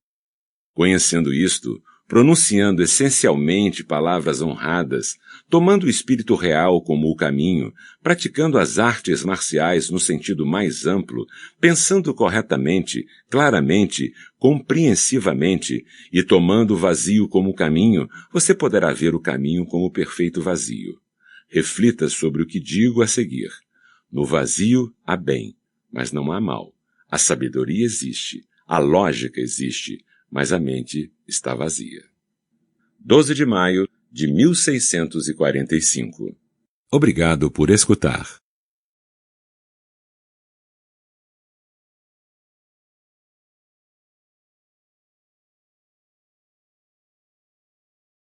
Conhecendo isto, pronunciando essencialmente palavras honradas, tomando o espírito real como o caminho, praticando as artes marciais no sentido mais amplo, pensando corretamente, claramente, compreensivamente e tomando o vazio como caminho, você poderá ver o caminho como o perfeito vazio. Reflita sobre o que digo a seguir. No vazio há bem, mas não há mal. A sabedoria existe, a lógica existe, mas a mente está vazia. 12 de maio de 1645. Obrigado por escutar.